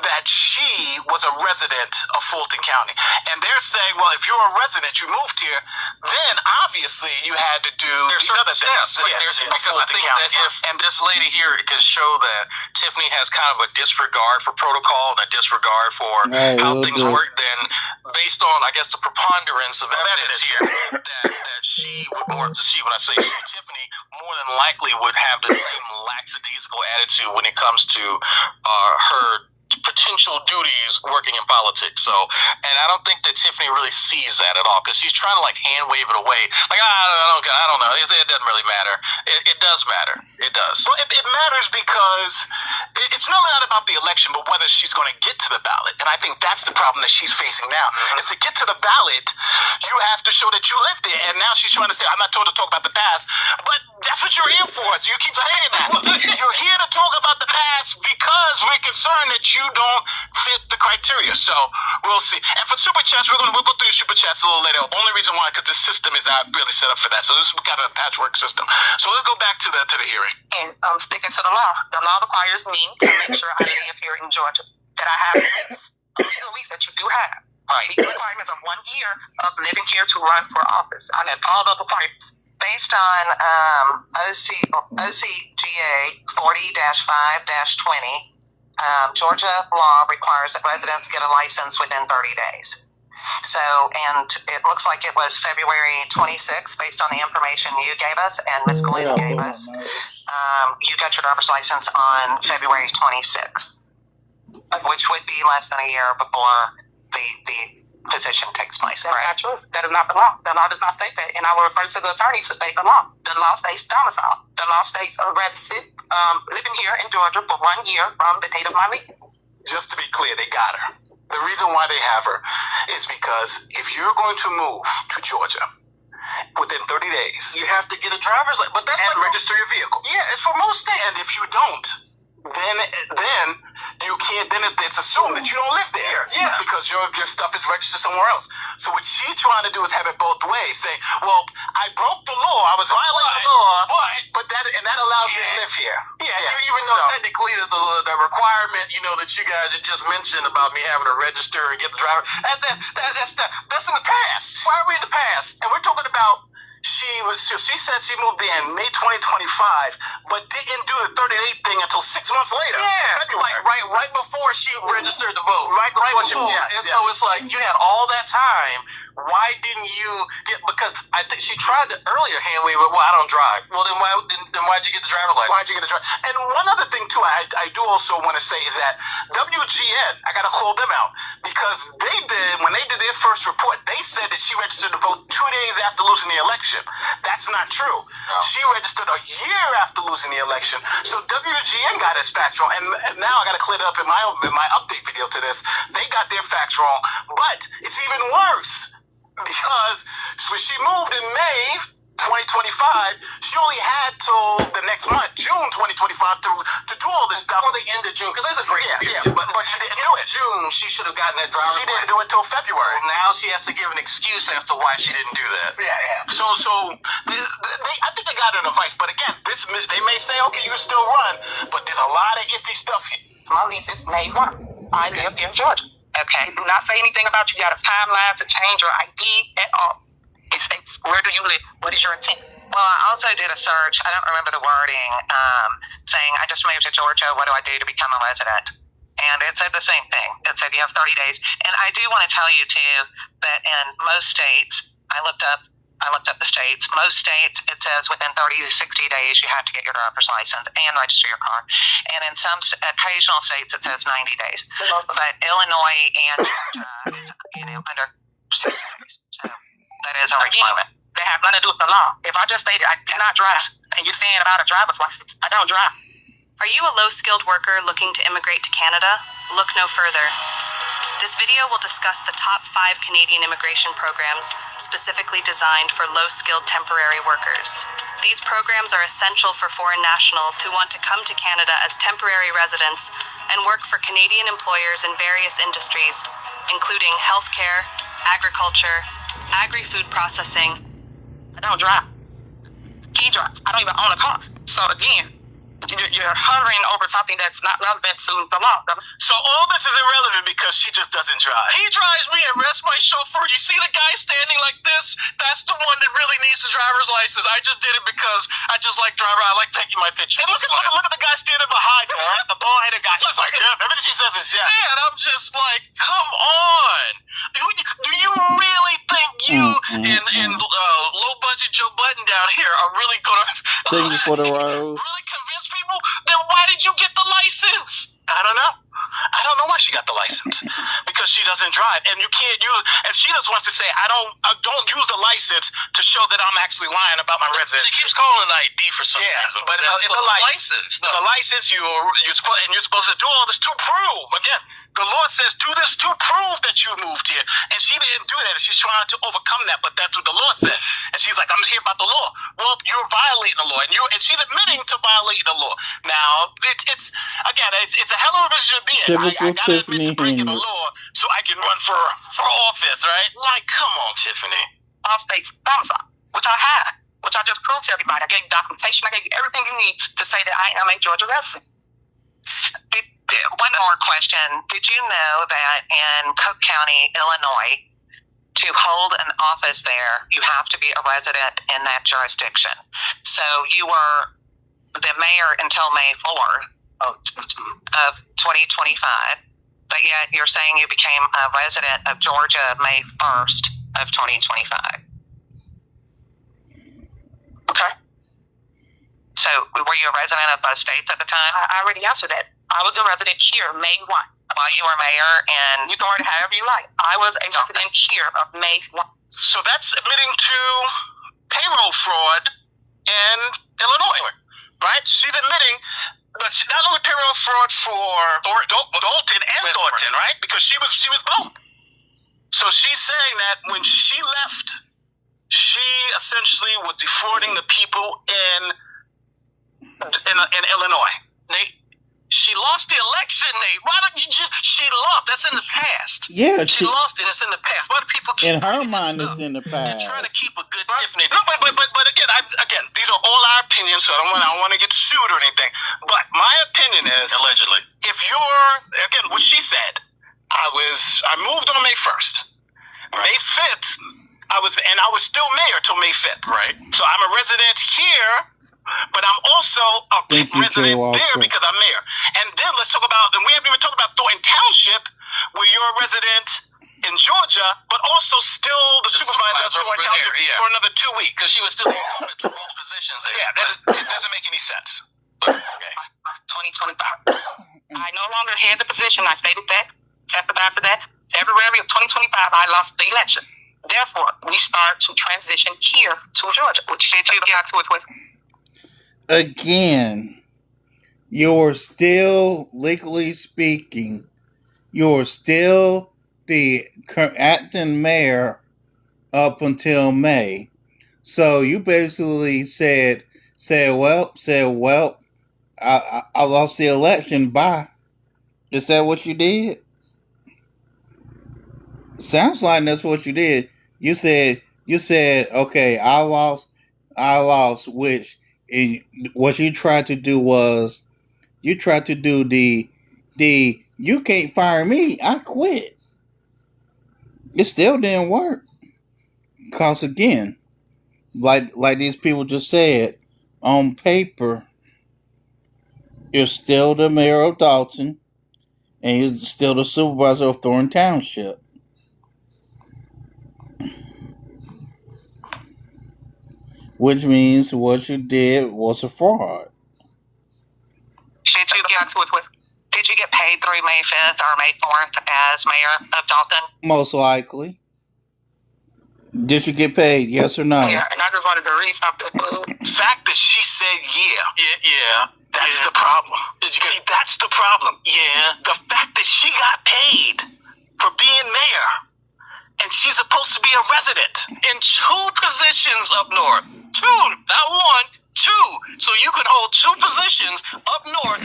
that she was a resident of Fulton County. And they're saying, well, if you're a resident, you moved here, then obviously you had to do There's these other steps. things. Because I Fulton think County. that if this lady here can show that Tiffany has kind of a disregard for protocol and a disregard for how things work, then based on, I guess, the preponderance of evidence here, that she would Tiffany more than likely would have the same lackadaisical attitude when it comes to her potential duties working in politics. So, and I don't think that Tiffany really sees that at all because she's trying to like hand wave it away. Like, I don't know. It doesn't really matter. It does matter. It does. Well, it matters because it's really not about the election, but whether she's going to get to the ballot. And I think that's the problem that she's facing now. Is to get to the ballot, you have to show that you live there. And now she's trying to say, I'm not told to talk about the past, but that's what you're here for. So you keep saying that. You're here to talk about the past because we're concerned that you don't fit the criteria. So we'll see. And for super chats, we'll go through the super chats a little later. Only reason why, because the system is not really set up for that. So we got a patchwork system. So let's go back to the hearing. And sticking to the law. The law requires me to make sure I live here in Georgia, that I have a lease in the lease that you do have. Right. The requirements of 1 year of living here to run for office. I have all the requirements. Based on OCGA 40-5-20, Georgia law requires that residents get a license within 30 days. So, and it looks like it was February 26th, based on the information you gave us and Ms. Glenn gave us. You got your driver's license on February 26th, which would be less than a year before the position takes place. That's not true. That is not the law. The law does not state that. And I will refer to the attorney to state the law. The law states domicile. The law states a resident living here in Georgia for 1 year from the date of my leave. Just to be clear, they got her. The reason why they have her is because if you're going to move to Georgia within 30 days, You have to get a driver's license. But that's and like register your vehicle. Yeah, it's for most states. And if you don't, then you can't. Then it's assumed that you don't live there. Yeah. Because your stuff is registered somewhere else. So what she's trying to do is have it both ways. Say, well, I broke the law. I was violating the law. But that allows me to live here. Yeah, even though technically the requirement, that you guys had just mentioned about me having to register and get the driver, that's in the past. Why are we in the past? And we're talking about she said she moved there in May 2025, but didn't do the 38 thing until 6 months later. Yeah, February. right before she registered to vote. Right before. And so it's like you had all that time. Why didn't you get? Because I think she tried to earlier hand wave, but I don't drive. Well, then why'd you get the driver's license? Why'd you get the driver? And one other thing too, I do also want to say is that WGN, I gotta call them out because when they did their first report, they said that she registered to vote 2 days after losing the election. That's not true. No. She registered a year after losing the election. So WGN got his facts wrong, and now I gotta clear it up in my update video to this. They got their facts wrong, but it's even worse. Because when she moved in May 2025, she only had till the next month, June 2025, to do all this stuff. Before the end of June, because there's a great period. But she didn't do it. June, she should have gotten that driver's license. She didn't do it till February. Now she has to give an excuse as to why she didn't do that. Yeah. So I think they got her advice. But again, they may say, okay, you can still run, but there's a lot of iffy stuff here. My lease is May 1. I live in Georgia. Okay. It do not say anything about you got a timeline to change your ID at all. It states, where do you live? What is your intent? Well, I also did a search. I don't remember the wording, saying I just moved to Georgia. What do I do to become a resident? And it said the same thing. It said you have 30 days. And I do want to tell you too that in most states, I looked up the states. Most states, it says within 30 to 60 days you have to get your driver's license and register your car. And in some occasional states, it says 90 days. But Illinois and Georgia, it's under 60 days. So that is a requirement. They have nothing to do with the law. If I just stated I cannot drive, and you're saying about a driver's license, I don't drive. Are you a low-skilled worker looking to immigrate to Canada? Look no further. This video will discuss the top 5 Canadian immigration programs specifically designed for low-skilled temporary workers. These programs are essential for foreign nationals who want to come to Canada as temporary residents and work for Canadian employers in various industries, including healthcare, agriculture, agri-food processing. I don't drive. He drives. I don't even own a car. So again, you're hovering over something that's not relevant to the law. So all this is irrelevant because she just doesn't drive. He drives me and arrests my chauffeur. You see the guy standing like this? That's the one that really needs the driver's license. I just did it because I just like driving. I like taking my pictures. Hey, look at the guy standing behind her, the bald-headed guy. He's like, yeah, everything she says is yeah. Man, I'm just like, come on. Do you really think you and low-budget Joe Budden down here are really going to... Thank you for the rose. Really convince people? Then why did you get the license? I don't know. I don't know why she got the license because she doesn't drive, and you can't use. And she just wants to say, I don't use the license to show that I'm actually lying about my residence. She keeps calling an ID for some reason, but it's a license. No. It's a license. You're supposed to do all this to prove. Again, the law says do this to prove that you moved here, and she didn't do that. And she's trying to overcome that, but that's what the law said. And she's like, I'm here about the law. Well, you're violating the law, and she's admitting to violating the law. Now, it's a hell of a position to be in. I gotta admit to breaking the law so I can run for office, right? Like, come on, Tiffany. All states domicile, which I had, which I just proved to everybody. I gave you documentation. I gave you everything you need to say that I am a Georgia resident. One more question. Did you know that in Cook County, Illinois, to hold an office there, you have to be a resident in that jurisdiction? So you were the mayor until May 4th of 2025, but yet you're saying you became a resident of Georgia May 1st of 2025. Okay. So were you a resident of both states at the time? I already answered that. I was a resident here May 1. While you were mayor, and You can word it however you like. I was a resident here of May 1. So that's admitting to payroll fraud in Illinois, right? She's admitting, but she not only payroll fraud for Dalton and Thornton, right? Because she was both. So she's saying that when she left, she essentially was defrauding the people in Illinois. Nate, she lost the election, Nate. Why don't you just? She lost. That's in the past. Yeah, She lost and it's in the past. Why do people keep in her bringing mind, this it's up? in the They're trying to past. keep a good Tiffany. No, but again, these are all our opinions, so I don't want to get sued or anything. But my opinion is, Allegedly. if you're, again, what she said, I moved on May 1st. May 5th, I was still mayor till May 5th. Right. So I'm a resident here, but I'm also a Thank you, resident Jay Walker. there because I'm mayor. And then let's talk about, and we haven't even talked about Thornton Township, where you're a resident in Georgia, but also still the supervisor of supervisor Thornton over Township there, yeah. for another 2 weeks. Because she was still incumbent to both positions there. Yeah, it doesn't make any sense. Okay. 2025. I no longer had the position. I stated that. Testified for that. February of 2025, I lost the election. Therefore, we start to transition here to Georgia, which did you get to it with? Again, you're still, legally speaking, you're still the acting mayor up until May. So you basically said, well, I lost the election. Bye. Is that what you did? Sounds like that's what you did. You said, okay, I lost, which, and what you tried to do was, you tried to do the, you can't fire me, I quit. It still didn't work. Because again, like these people just said, on paper, you're still the mayor of Dalton, and you're still the supervisor of Thornton Township. Which means what you did was a fraud. Did you get to it with? Did you get paid through May 5th or May 4th as mayor of Dalton? Most likely. Did you get paid? Yes or no? Yeah, and I just wanted to read something. The fact that she said Yeah. that's the problem. That's the problem. Yeah. The fact that she got paid for being mayor, and she's supposed to be a resident. In 2 positions up north. 2, not 1, 2. So you could hold 2 positions up north,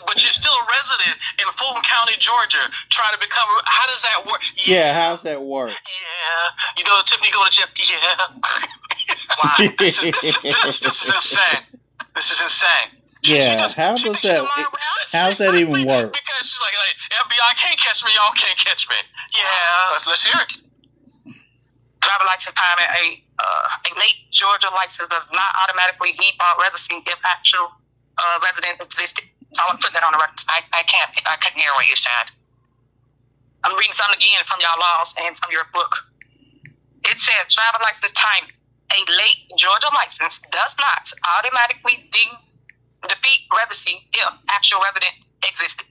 but you're still a resident in Fulton County, Georgia, trying to become. How does that work? Yeah, how's that work? Yeah. You know, Tiffany go to jail. Yeah. Wow, this is insane. This is insane. Yeah, how's that even work? Because she's like, FBI can't catch me, y'all can't catch me. Yeah. Let's hear it. Driver license time at a late Georgia license does not automatically default residency if actual resident existed. So I want to put that on the record. I couldn't hear what you said. I'm reading something again from y'all laws and from your book. It said driver license time. A late Georgia license does not automatically defeat residency if actual resident existed.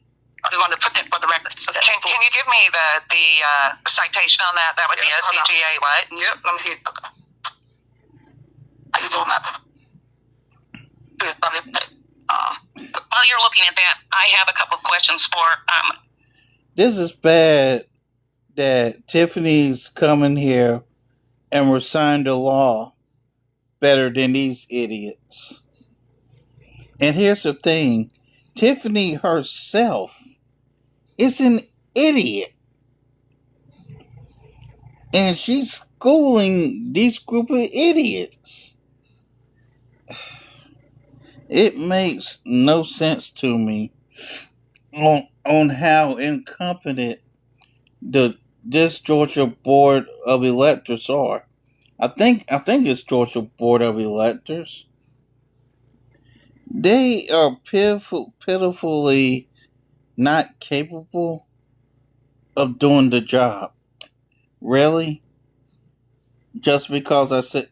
I just wanted to put that for the record. So that Can you give me the citation on that? That would be SCGA what? Yep, let me hit. Okay. How you doing, Matt? While you're looking at that, I have a couple of questions for This is bad that Tiffany's coming here and we're signed the law better than these idiots. And here's the thing, Tiffany herself is an idiot. And she's schooling these group of idiots. It makes no sense to me. on how incompetent this Georgia Board of Electors are. I think it's Georgia Board of Electors. They are pitifully not capable of doing the job. Really? Just because I said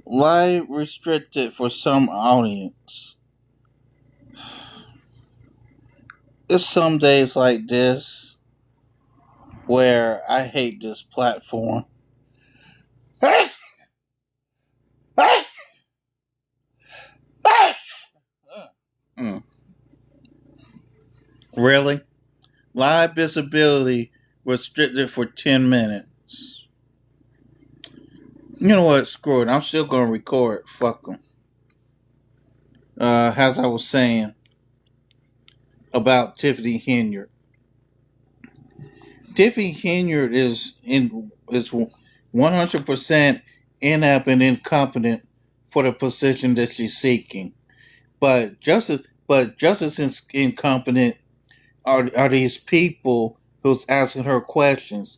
live restricted for some audience. It's some days like this where I hate this platform. Really? Live visibility restricted for 10 minutes. You know what? Screw it. I'm still going to record. Fuck them. As I was saying about Tiffany Henyard. Tiffany Henyard is 100% inept and incompetent for the position that she's seeking. But just as incompetent are these people who's asking her questions.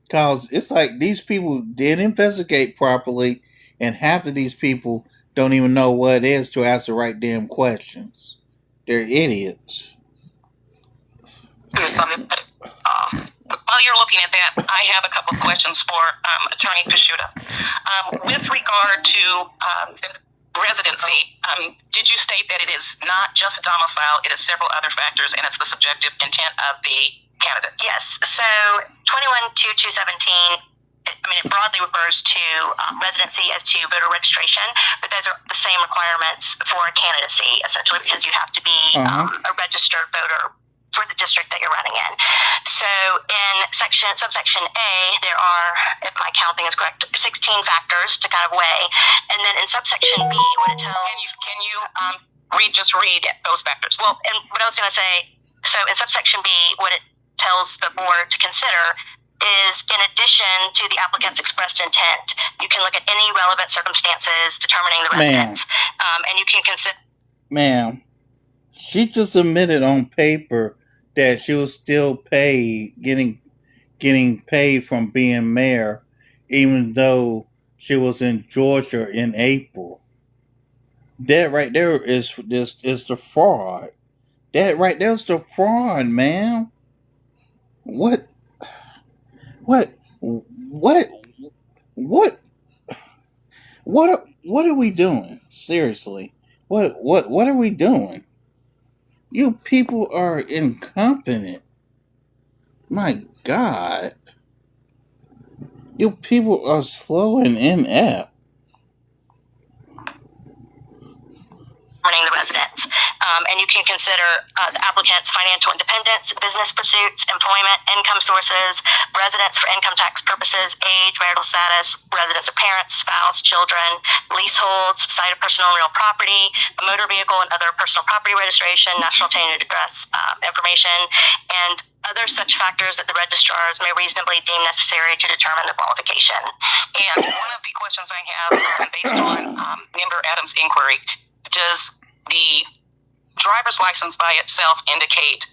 Because it's like these people didn't investigate properly, and half of these people don't even know what it is to ask the right damn questions. They're idiots. While you're looking at that, I have a couple of questions for Attorney Pisciuta. With regard to residency, did you state that it is not just domicile, it is several other factors, and it's the subjective intent of the candidate? Yes. So 21-217, it broadly refers to residency as to voter registration, but those are the same requirements for candidacy, essentially, because you have to be a registered voter for the district that you're running in. So in subsection A, there are, if my counting is correct, 16 factors to kind of weigh. And then in subsection B, what it tells... Can you read those factors? Well, and what I was going to say, so in subsection B, what it tells the board to consider is, in addition to the applicant's expressed intent, you can look at any relevant circumstances determining the residence. And you can consider... Ma'am, she just admitted on paper that she was still paid, getting paid from being mayor, even though she was in Georgia in April. That right there is the fraud. That right there's the fraud, man. What are we doing? Seriously, what are we doing? You people are incompetent. My God. You people are slow and inept. The residence. And you can consider the applicant's financial independence, business pursuits, employment, income sources, residence for income tax purposes, age, marital status, residence of parents, spouse, children, leaseholds, site of personal and real property, a motor vehicle and other personal property registration, national tenant address information, and other such factors that the registrars may reasonably deem necessary to determine the qualification. And one of the questions I have, based on Member Adams' inquiry, does the driver's license by itself indicate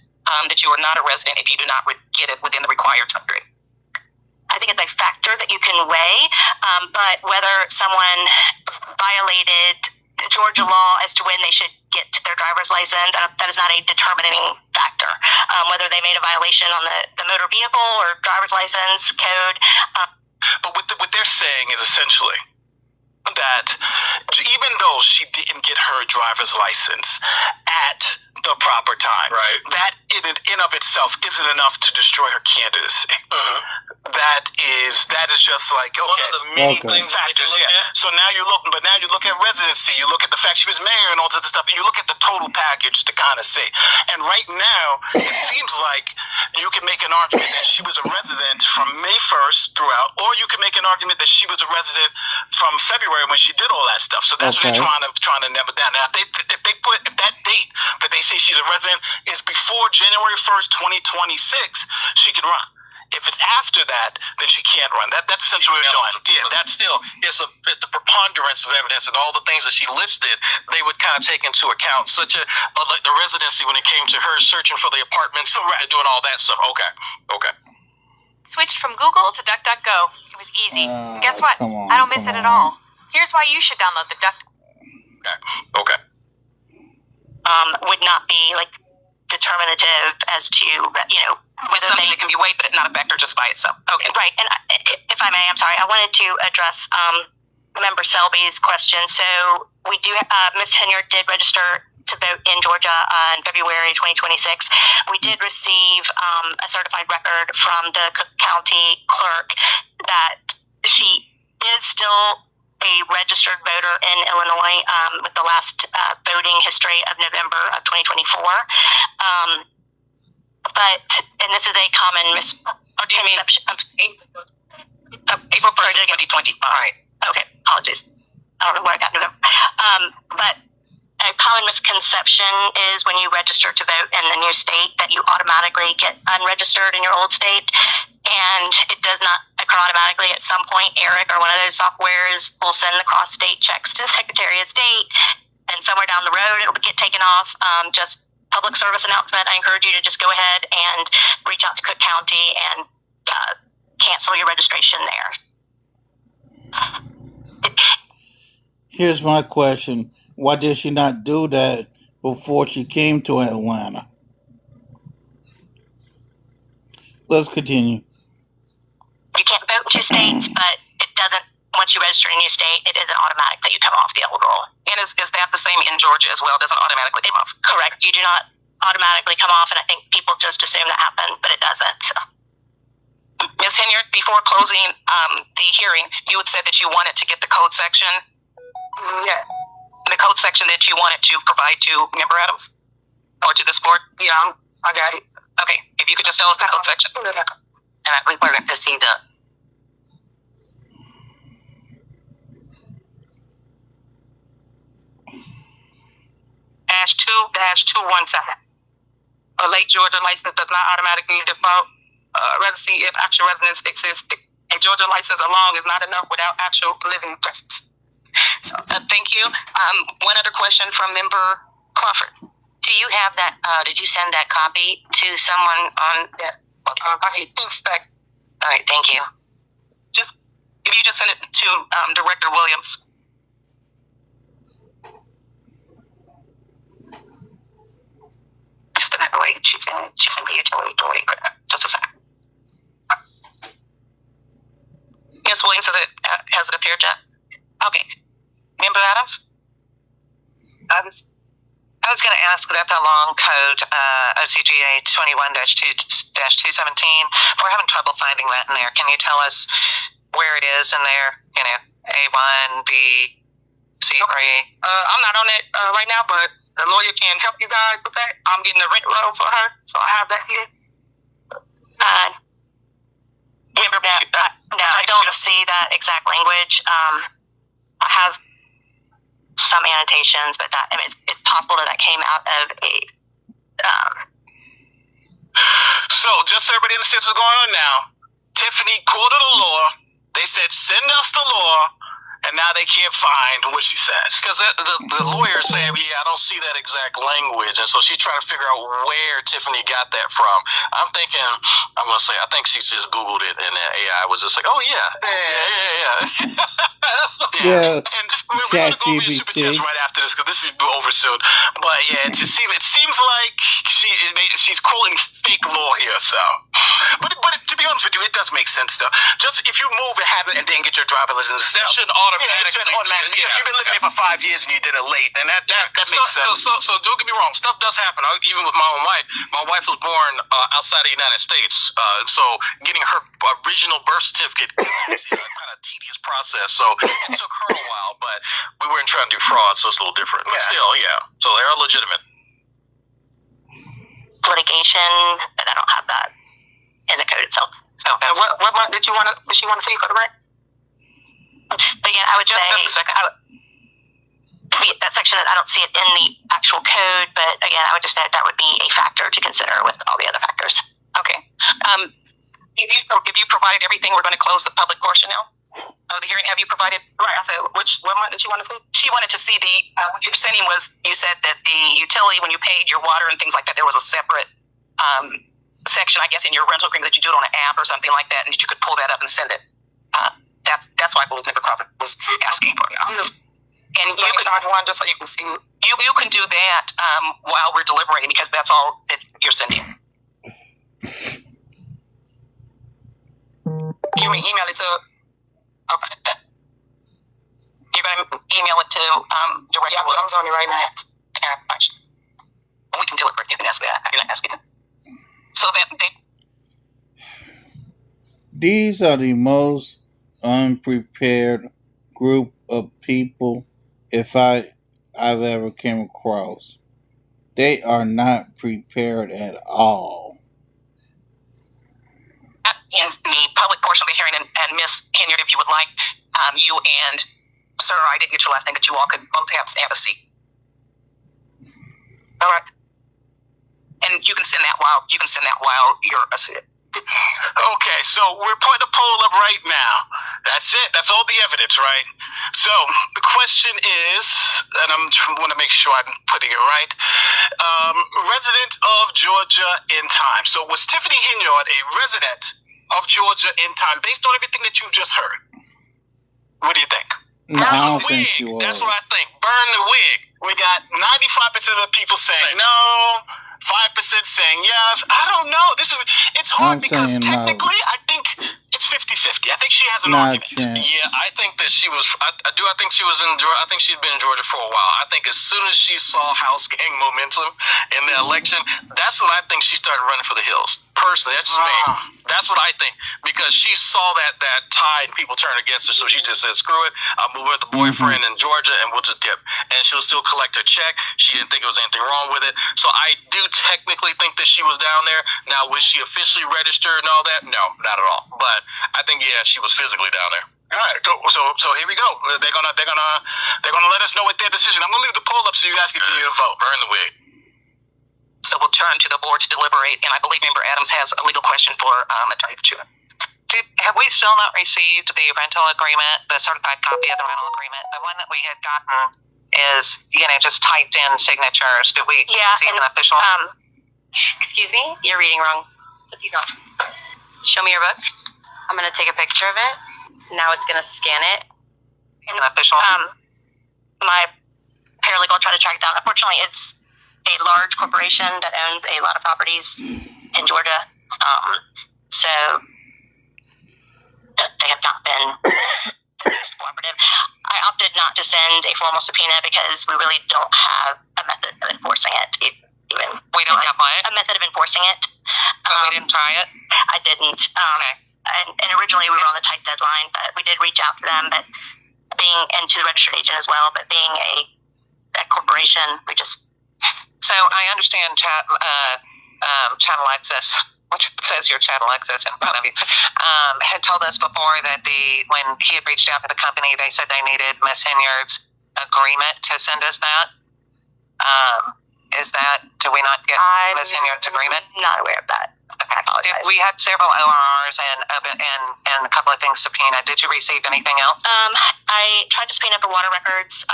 that you are not a resident if you do not get it within the required time period? I think it's a factor that you can weigh, but whether someone violated Georgia law as to when they should get their driver's license, that is not a determining factor. Whether they made a violation on the motor vehicle or driver's license code. But what they're saying is essentially that even though she didn't get her driver's license at the proper time, right, that in of itself isn't enough to destroy her candidacy. That is just like, okay, one of the many things factors. So now you look at residency, you look at the fact she was mayor and all this stuff, and you look at the total package to kind of see. And right now, it seems like you can make an argument that she was a resident from May 1st throughout, or you can make an argument that she was a resident from February when she did all that stuff. So that's what they're trying to nail it down. Now, if that date that they say she's a resident is before January 1st, 2026, she can run. If it's after that, then she can't run. That's essentially what we're doing. Yeah, that's still it's the preponderance of evidence and all the things that she listed. They would kind of take into account, such like the residency when it came to her searching for the apartments and doing all that stuff. Okay. Switched from Google to DuckDuckGo. It was easy. Guess what? I don't miss it at all. Here's why you should download the Duck. Okay. Would not be like determinative as to whether Something that can be weighed, but not a factor just by itself. Okay. Right. And if I may, I'm sorry, I wanted to address Member Selby's question. So we do, Ms. Henyard did register to vote in Georgia in February 2026. We did receive a certified record from the Cook County clerk that she is still a registered voter in Illinois with the last voting history of November of 2024. And this is a common misconception. April 1st, 2020. All right. Okay, apologies. I don't know where I got November. But a common misconception is when you register to vote in the new state that you automatically get unregistered in your old state. And it does not occur automatically. At some point, Eric or one of those softwares will send the cross-state checks to the Secretary of State. And somewhere down the road, it will get taken off. Just public service announcement. I encourage you to just go ahead and reach out to Cook County and cancel your registration there. Here's my question. Why did she not do that before she came to Atlanta? Let's continue. You can't vote in two states, but it doesn't, once you register in a new state, it isn't automatic that you come off the old roll. And is that the same in Georgia as well? Doesn't automatically come off? Correct. You do not automatically come off, and I think people just assume that happens, but it doesn't. So. Ms. Henyard, before closing the hearing, you had said that you wanted to get the code section. Yeah. The code section that you wanted to provide to Member Adams or to this board. Yeah, I got it. Okay, if you could just tell us the code section. And we're going to see the. -2-217. A late Georgia license does not automatically default residency if actual residence exists. A Georgia license alone is not enough without actual living presence. So, thank you. One other question from Member Crawford. Do you have that? Did you send that copy to someone on? I expect. All right, thank you. If you just send it to Director Williams. Just a minute, wait. She's in the utility. Just a second. Ms. Williams, has it appeared yet? Okay. Member Adams? I was going to ask, that's a long code, OCGA 21-2-217. We're having trouble finding that in there. Can you tell us where it is in there? A1, B, C3. I'm not on it right now, but the lawyer can help you guys with that. I'm getting the rent roll for her, so I have that here. No, I don't see that exact language. I have some annotations, but it's possible that came out of a. So, just so everybody understands what's going on now, Tiffany quoted a law. They said, send us the law, and now they can't find what she says. Because the lawyer said, I don't see that exact language. And so she's trying to figure out where Tiffany got that from. I'm going to say, I think she just Googled it, and the AI was just like, oh, yeah. Yeah. And we're going to go over your super chats right after this, because this is over soon. But yeah, it seems like she's quoting fake law here, so. But to be honest with you, it does make sense, though. Just if you move and didn't get your driver's license, that shouldn't automatically. If you've been living here for 5 years and you did it late, then that makes sense. So don't get me wrong, stuff does happen. Even with my own wife. My wife was born outside of the United States, so getting her original birth certificate is a kind of tedious process. So it took her a while, but we weren't trying to do fraud, so it's a little different. But still, so they are legitimate. Litigation, but I don't have that in the code itself. So, what month did she want to see for the rent? But again, I would just say a second. That section, I don't see it in the actual code, but again, I would just note that would be a factor to consider with all the other factors. Okay. If you provided everything, we're going to close the public portion now of the hearing. Have you provided? Right. I said, what one did she want to see? She wanted to see what you're saying was, you said that the utility, when you paid your water and things like that, there was a separate section, I guess, in your rental agreement that you do it on an app or something like that, and that you could pull that up and send it. That's why I believe Member Crawford was asking for you. And you can one just so you can see. You can do that while we're deliberating, because that's all that you're sending. You may email it to. Okay. You're gonna email it to directly. Yeah, I'm on it right now. We can deliberate. You can ask that. I can ask it. So that these are the most unprepared group of people I've ever came across. They are not prepared at all. In the public portion of the hearing, and Miss Henyard, if you would like, you and Sir, I didn't get your last name, but you all could both have a seat. All right. And you can send that while you're a sit. Okay, so we're putting a poll up right now. That's it. That's all the evidence, right? So the question is, and I want to make sure I'm putting it right, resident of Georgia in time. So was Tiffany Henyard a resident of Georgia in time, based on everything that you've just heard? What do you think? No, I don't think she was. That's what I think. Burn the wig. We got 95% of the people saying no, 5% saying yes. I don't know. It's hard because technically, I think it's 50-50. I think she has an argument. Yeah, I think that she was. I think she was in Georgia. I think she's been in Georgia for a while. I think as soon as she saw House gang momentum in the election, that's when I think she started running for the hills. Personally, that's just me. That's what I think, because she saw that tide and people turned against her, so she just said, "Screw it, I'm moving with the boyfriend in Georgia, and we'll just dip." And she'll still collect her check. She didn't think there was anything wrong with it, so I do technically think that she was down there. Now, was she officially registered and all that? No, not at all. But I think she was physically down there. All right, so here we go. They're gonna let us know what their decision. I'm gonna leave the poll up so you guys continue to vote. Burn the wig. So we'll turn to the board to deliberate, and I believe Member Adams has a legal question for Attorney Pachula. Have we still not received the rental agreement, the certified copy of the rental agreement? The one that we had gotten is, just typed in signatures. Did we receive an official? Excuse me, you're reading wrong. Put these on. Show me your book. I'm gonna take a picture of it. Now it's gonna scan it. An official? My paralegal tried to track it down. Unfortunately, it's a large corporation that owns a lot of properties in Georgia. So they have not been cooperative. I opted not to send a formal subpoena because we really don't have a method of enforcing it. We don't have a method of enforcing it. But we didn't try it? I didn't. And originally we were on the tight deadline, but we did reach out to them. But being into the registered agent as well, but being a corporation, we just. So I understand Channel Access, which says your Channel Access in front of you, had told us before that when he had reached out to the company, they said they needed Miss Henyard's agreement to send us that. Do we not get Miss Henyard's agreement? Not aware of that. I apologize. We had several ORRs and a couple of things subpoenaed. Did you receive anything else? I tried to subpoena for water records.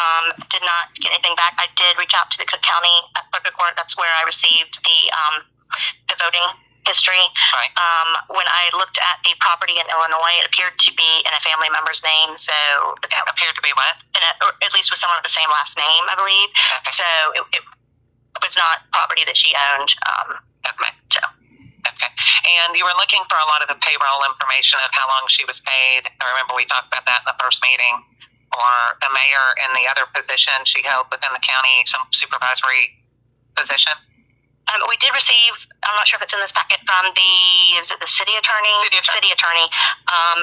Did not get anything back. I did reach out to the Cook County Clerk of Court. That's where I received the voting history. Right. When I looked at the property in Illinois, it appeared to be in a family member's name. So it appeared to be what? Or at least with someone with the same last name, I believe. Okay. So it was not property that she owned. Okay. Okay. And you were looking for a lot of the payroll information of how long she was paid. I remember we talked about that in the first meeting. Or the mayor in the other position she held within the county, some supervisory position. We did receive, I'm not sure if it's in this packet, from the city attorney? City attorney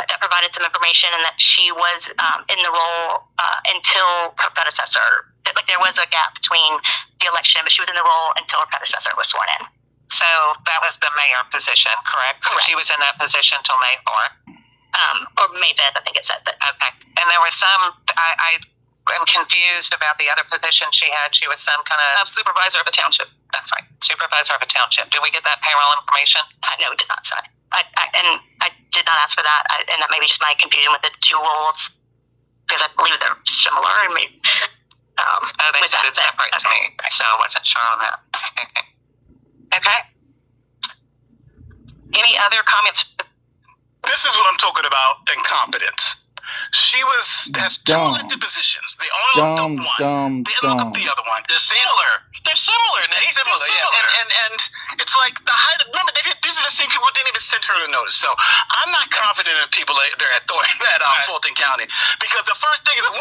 that provided some information, and that she was in the role until her predecessor. Like there was a gap between the election, but she was in the role until her predecessor was sworn in. So that was the mayor position, correct? So she was in that position until May 4th? Or May 5th, I think it said. But okay. And there was some, I am confused about the other position she had. She was some kind of supervisor of a township. That's right. Supervisor of a township. Did we get that payroll information? No, we did not, sorry. I did not ask for that, and that may be just my confusion with the two rules, because I believe they're similar. I mean, they said it's separate to me, so I wasn't sure on that. Okay. Any other comments? This is what I'm talking about, incompetence. She has two elected positions. They only looked up one. They didn't look up the other one. They're similar. They're similar. Yeah. And it's like the height. Remember, these are the same people who didn't even send her the notice. So I'm not confident in people there at Fulton County, because the first thing is all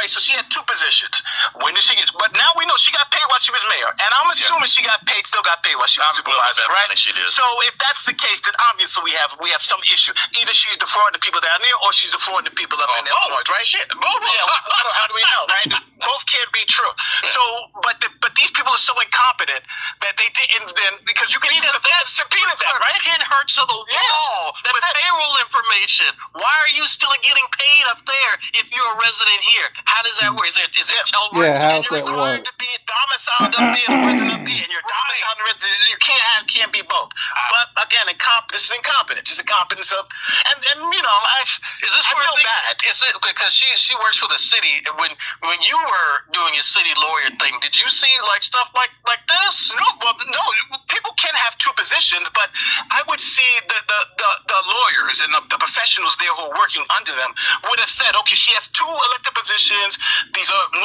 right. So she had two positions. When did she get? But now we know she got paid while she was mayor, and I'm assuming she still got paid while she was supervisor, right? She did. So if that's the case, then obviously we have some issue. Either she's defrauding the people down there, or she's defrauding the people up in Illinois, right? Shit, both. Yeah, how do we know, right? Both can't be true. So, but these people are so incompetent that they didn't then, because you can even subpoena that, right? It hurts to the wall with payroll information. Why are you still getting paid up there if you're a resident here? How does that work? Is it child work? Yeah, how's you're that required work? to be domiciled up there, and resident up here, and you're domiciled in resident. You can't be both. But again, this is incompetence. It's incompetence of, and you know, I feel bad. Is it because she works for the city? When you were doing your city lawyer thing, did you see like stuff like this? No. People can have two positions, but I would see the lawyers and the professionals there who are working under them would have said, okay, she has two elected positions. These are the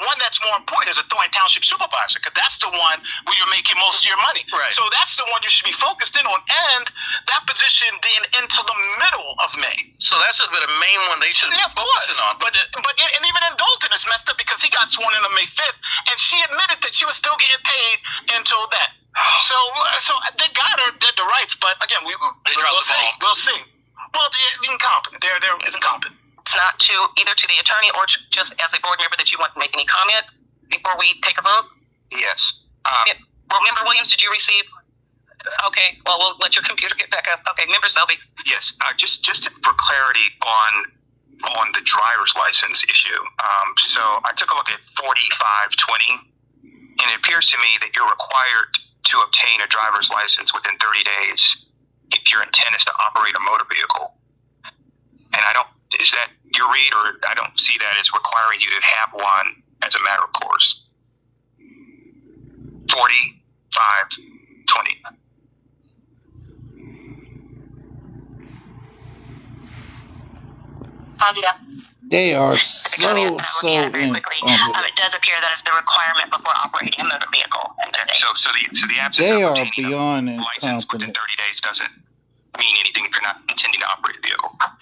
one that's more important is a Thornton Township supervisor, because that's the one where you're making most of your money. Right. So that's the one you should be focused in on, and that position didn't until the middle of May. So that's the main one they should be focusing on. But even in Dalton, it's messed up because he got sworn in on May 5th, and she admitted that she was still getting paid until that. So they got her the rights, but again, we'll see. We'll see. Well, they're incompetent. They're incompetent. It's not either to the attorney or just as a board member that you want to make any comment before we take a vote? Yes. Well, Member Williams, did you receive? Okay. Well, we'll let your computer get back up. Okay, Member Selby. Yes. Just for clarity on the driver's license issue. So I took a look at 4520, and it appears to me that you're required to obtain a driver's license within 30 days if your intent is to operate a motor vehicle. And is that your read, or I don't see that as requiring you to have one as a matter of course. 4520. They are so incompetent. It does appear that it's the requirement before operating a motor vehicle in 30 days. So the absence They of are obtaining beyond a license within 30 incompetent. days doesn't mean anything if you're not intending to operate a vehicle. I'm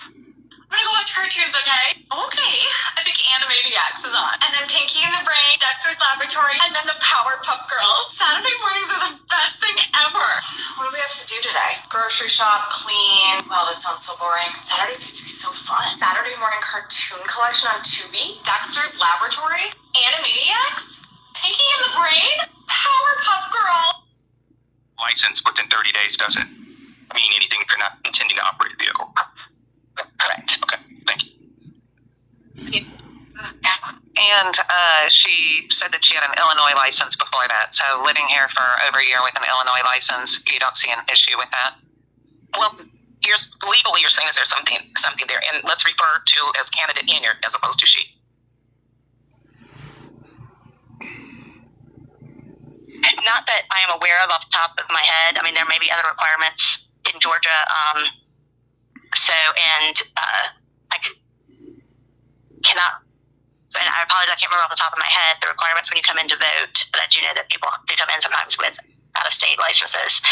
gonna go watch cartoons, okay? Okay. I think Animaniacs is on. And then Pinky and the Brain, Dexter's Laboratory, and then the Powerpuff Girls. Saturday mornings are the best thing ever. What do we have to do today? Grocery shop, clean. Wow, that sounds so boring. Saturdays used to be so fun. Saturday morning cartoon collection on Tubi, Dexter's Laboratory, Animaniacs, Pinky and the Brain, Powerpuff Girl. License within 30 days doesn't mean anything if you're not intending to operate a vehicle. Correct. Okay, thank you. And she said that she had an Illinois license before that. So living here for over a year with an Illinois license, you don't see an issue with that? Well, legally you're saying is there something there? And let's refer to as candidate henyard as opposed to she. Not that I am aware of off the top of my head. I mean, there may be other requirements in Georgia. And I apologize, I can't remember off the top of my head the requirements when you come in to vote, but I do know that people do come in sometimes with out-of-state licenses.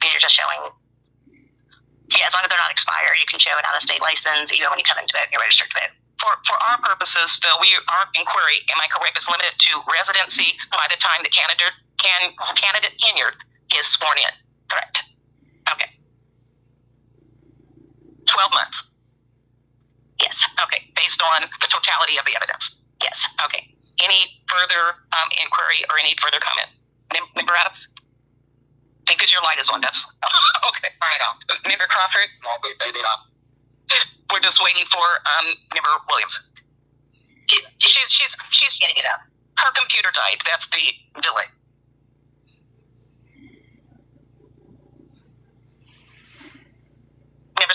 You're just showing, as long as they're not expired, you can show an out-of-state license even when you come in to vote and you're registered to vote. For our purposes, though, our inquiry, am I correct, is limited to residency by the time the candidate henyard is sworn in. Correct. Okay. 12 months. Yes. Okay. Based on the totality of the evidence. Yes. Okay. Any further inquiry or any further comment? Member Adams? Because your light is on. That's okay. All right. Member Crawford? No, we're just waiting for Member Williams. She's getting it up. Her computer died. That's the delay.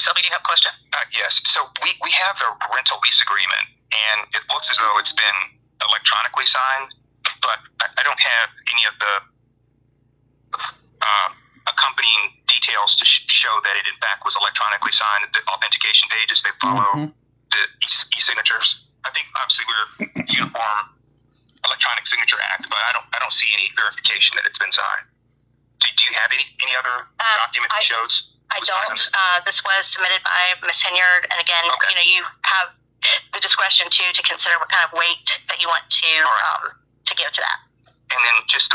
Selby, do you have a question? Yes. So we have a rental lease agreement, and it looks as though it's been electronically signed, but I don't have any of the accompanying details to show that it in fact was electronically signed. The authentication pages, they follow the e-signatures. I think obviously we're Uniform Electronic Signature Act, but I don't see any verification that it's been signed. Do you have any other document that shows? I don't. This was submitted by Ms. Henyard, and again, you have the discretion to consider what kind of weight that you want to give to that. And then just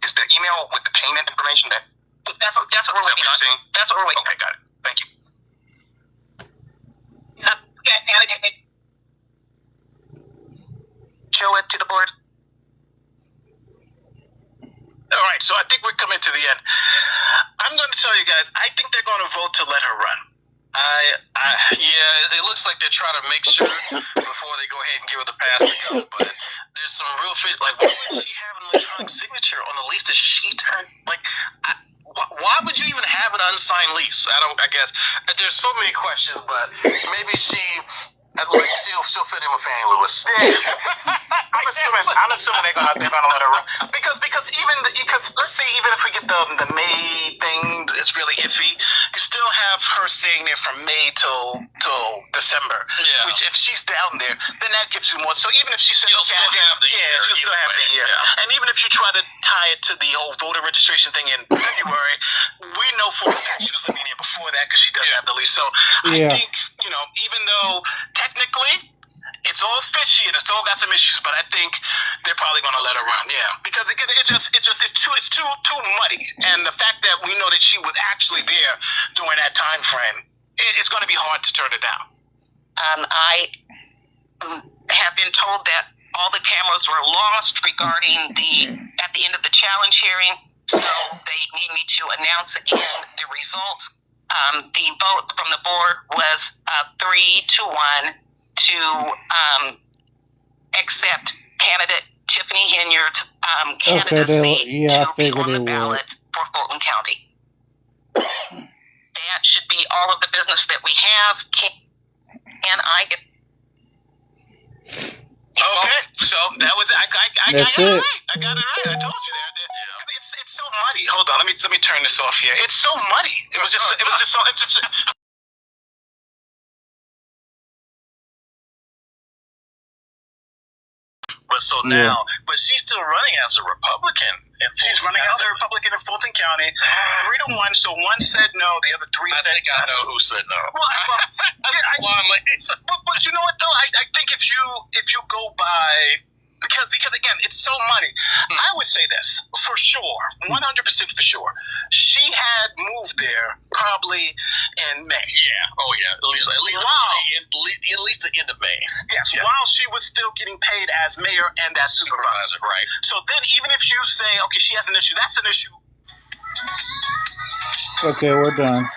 is the email with the payment information that's what we're waiting on. That's what we're waiting on. Okay, got it. Thank you. Show it to the board. All right, so I think we're coming to the end. I'm going to tell you guys, I think they're going to vote to let her run. Yeah, it looks like they're trying to make sure before they go ahead and give her the pass to go. But there's some real like, why would she have an electronic signature on the lease that she turned? Like, why would you even have an unsigned lease? I guess there's so many questions, but maybe she'll fit in with Fannie Lewis. Yeah. I'm assuming they're gonna let her run because let's say even if we get the May thing, it's really iffy. You still have her staying there from May till December. Yeah. Which if she's down there, then that gives you more. So even if she says, she'll still have the year. she'll still have the year. Yeah. And even if you try to tie it to the whole voter registration thing in February, we know for a fact she was living there before that because she does have the lease. So I think even though technically it's all fishy and it's all got some issues, but I think they're probably going to let her run. Yeah, because it's too muddy, and the fact that we know that she was actually there during that time frame, it's going to be hard to turn it down. I have been told that all the cameras were lost regarding at the end of the challenge hearing, so they need me to announce again the results. The vote from the board was 3-1 to accept candidate Tiffany Henyard's candidacy to be on the ballot for Fulton County. That should be all of the business that we have. Can I get? Okay, so that was I got it right. I got it right. I told you there. It's so muddy. Hold on, let me turn this off here. It's so muddy. It was just so. But she's still running as a Republican. She's running as a Republican in Fulton County, 3-1. So one said no, the other three said yes. I know who said no. But you know what though? I think if you go by because again, it's so muddy. I would say this for sure, 100% for sure. She had moved there probably in May. Yeah. Oh yeah. At least the end of May. Yes. Yeah. While she was still getting paid as mayor and as supervisor. Right. So then, even if you say, okay, she has an issue, that's an issue. Okay, we're done.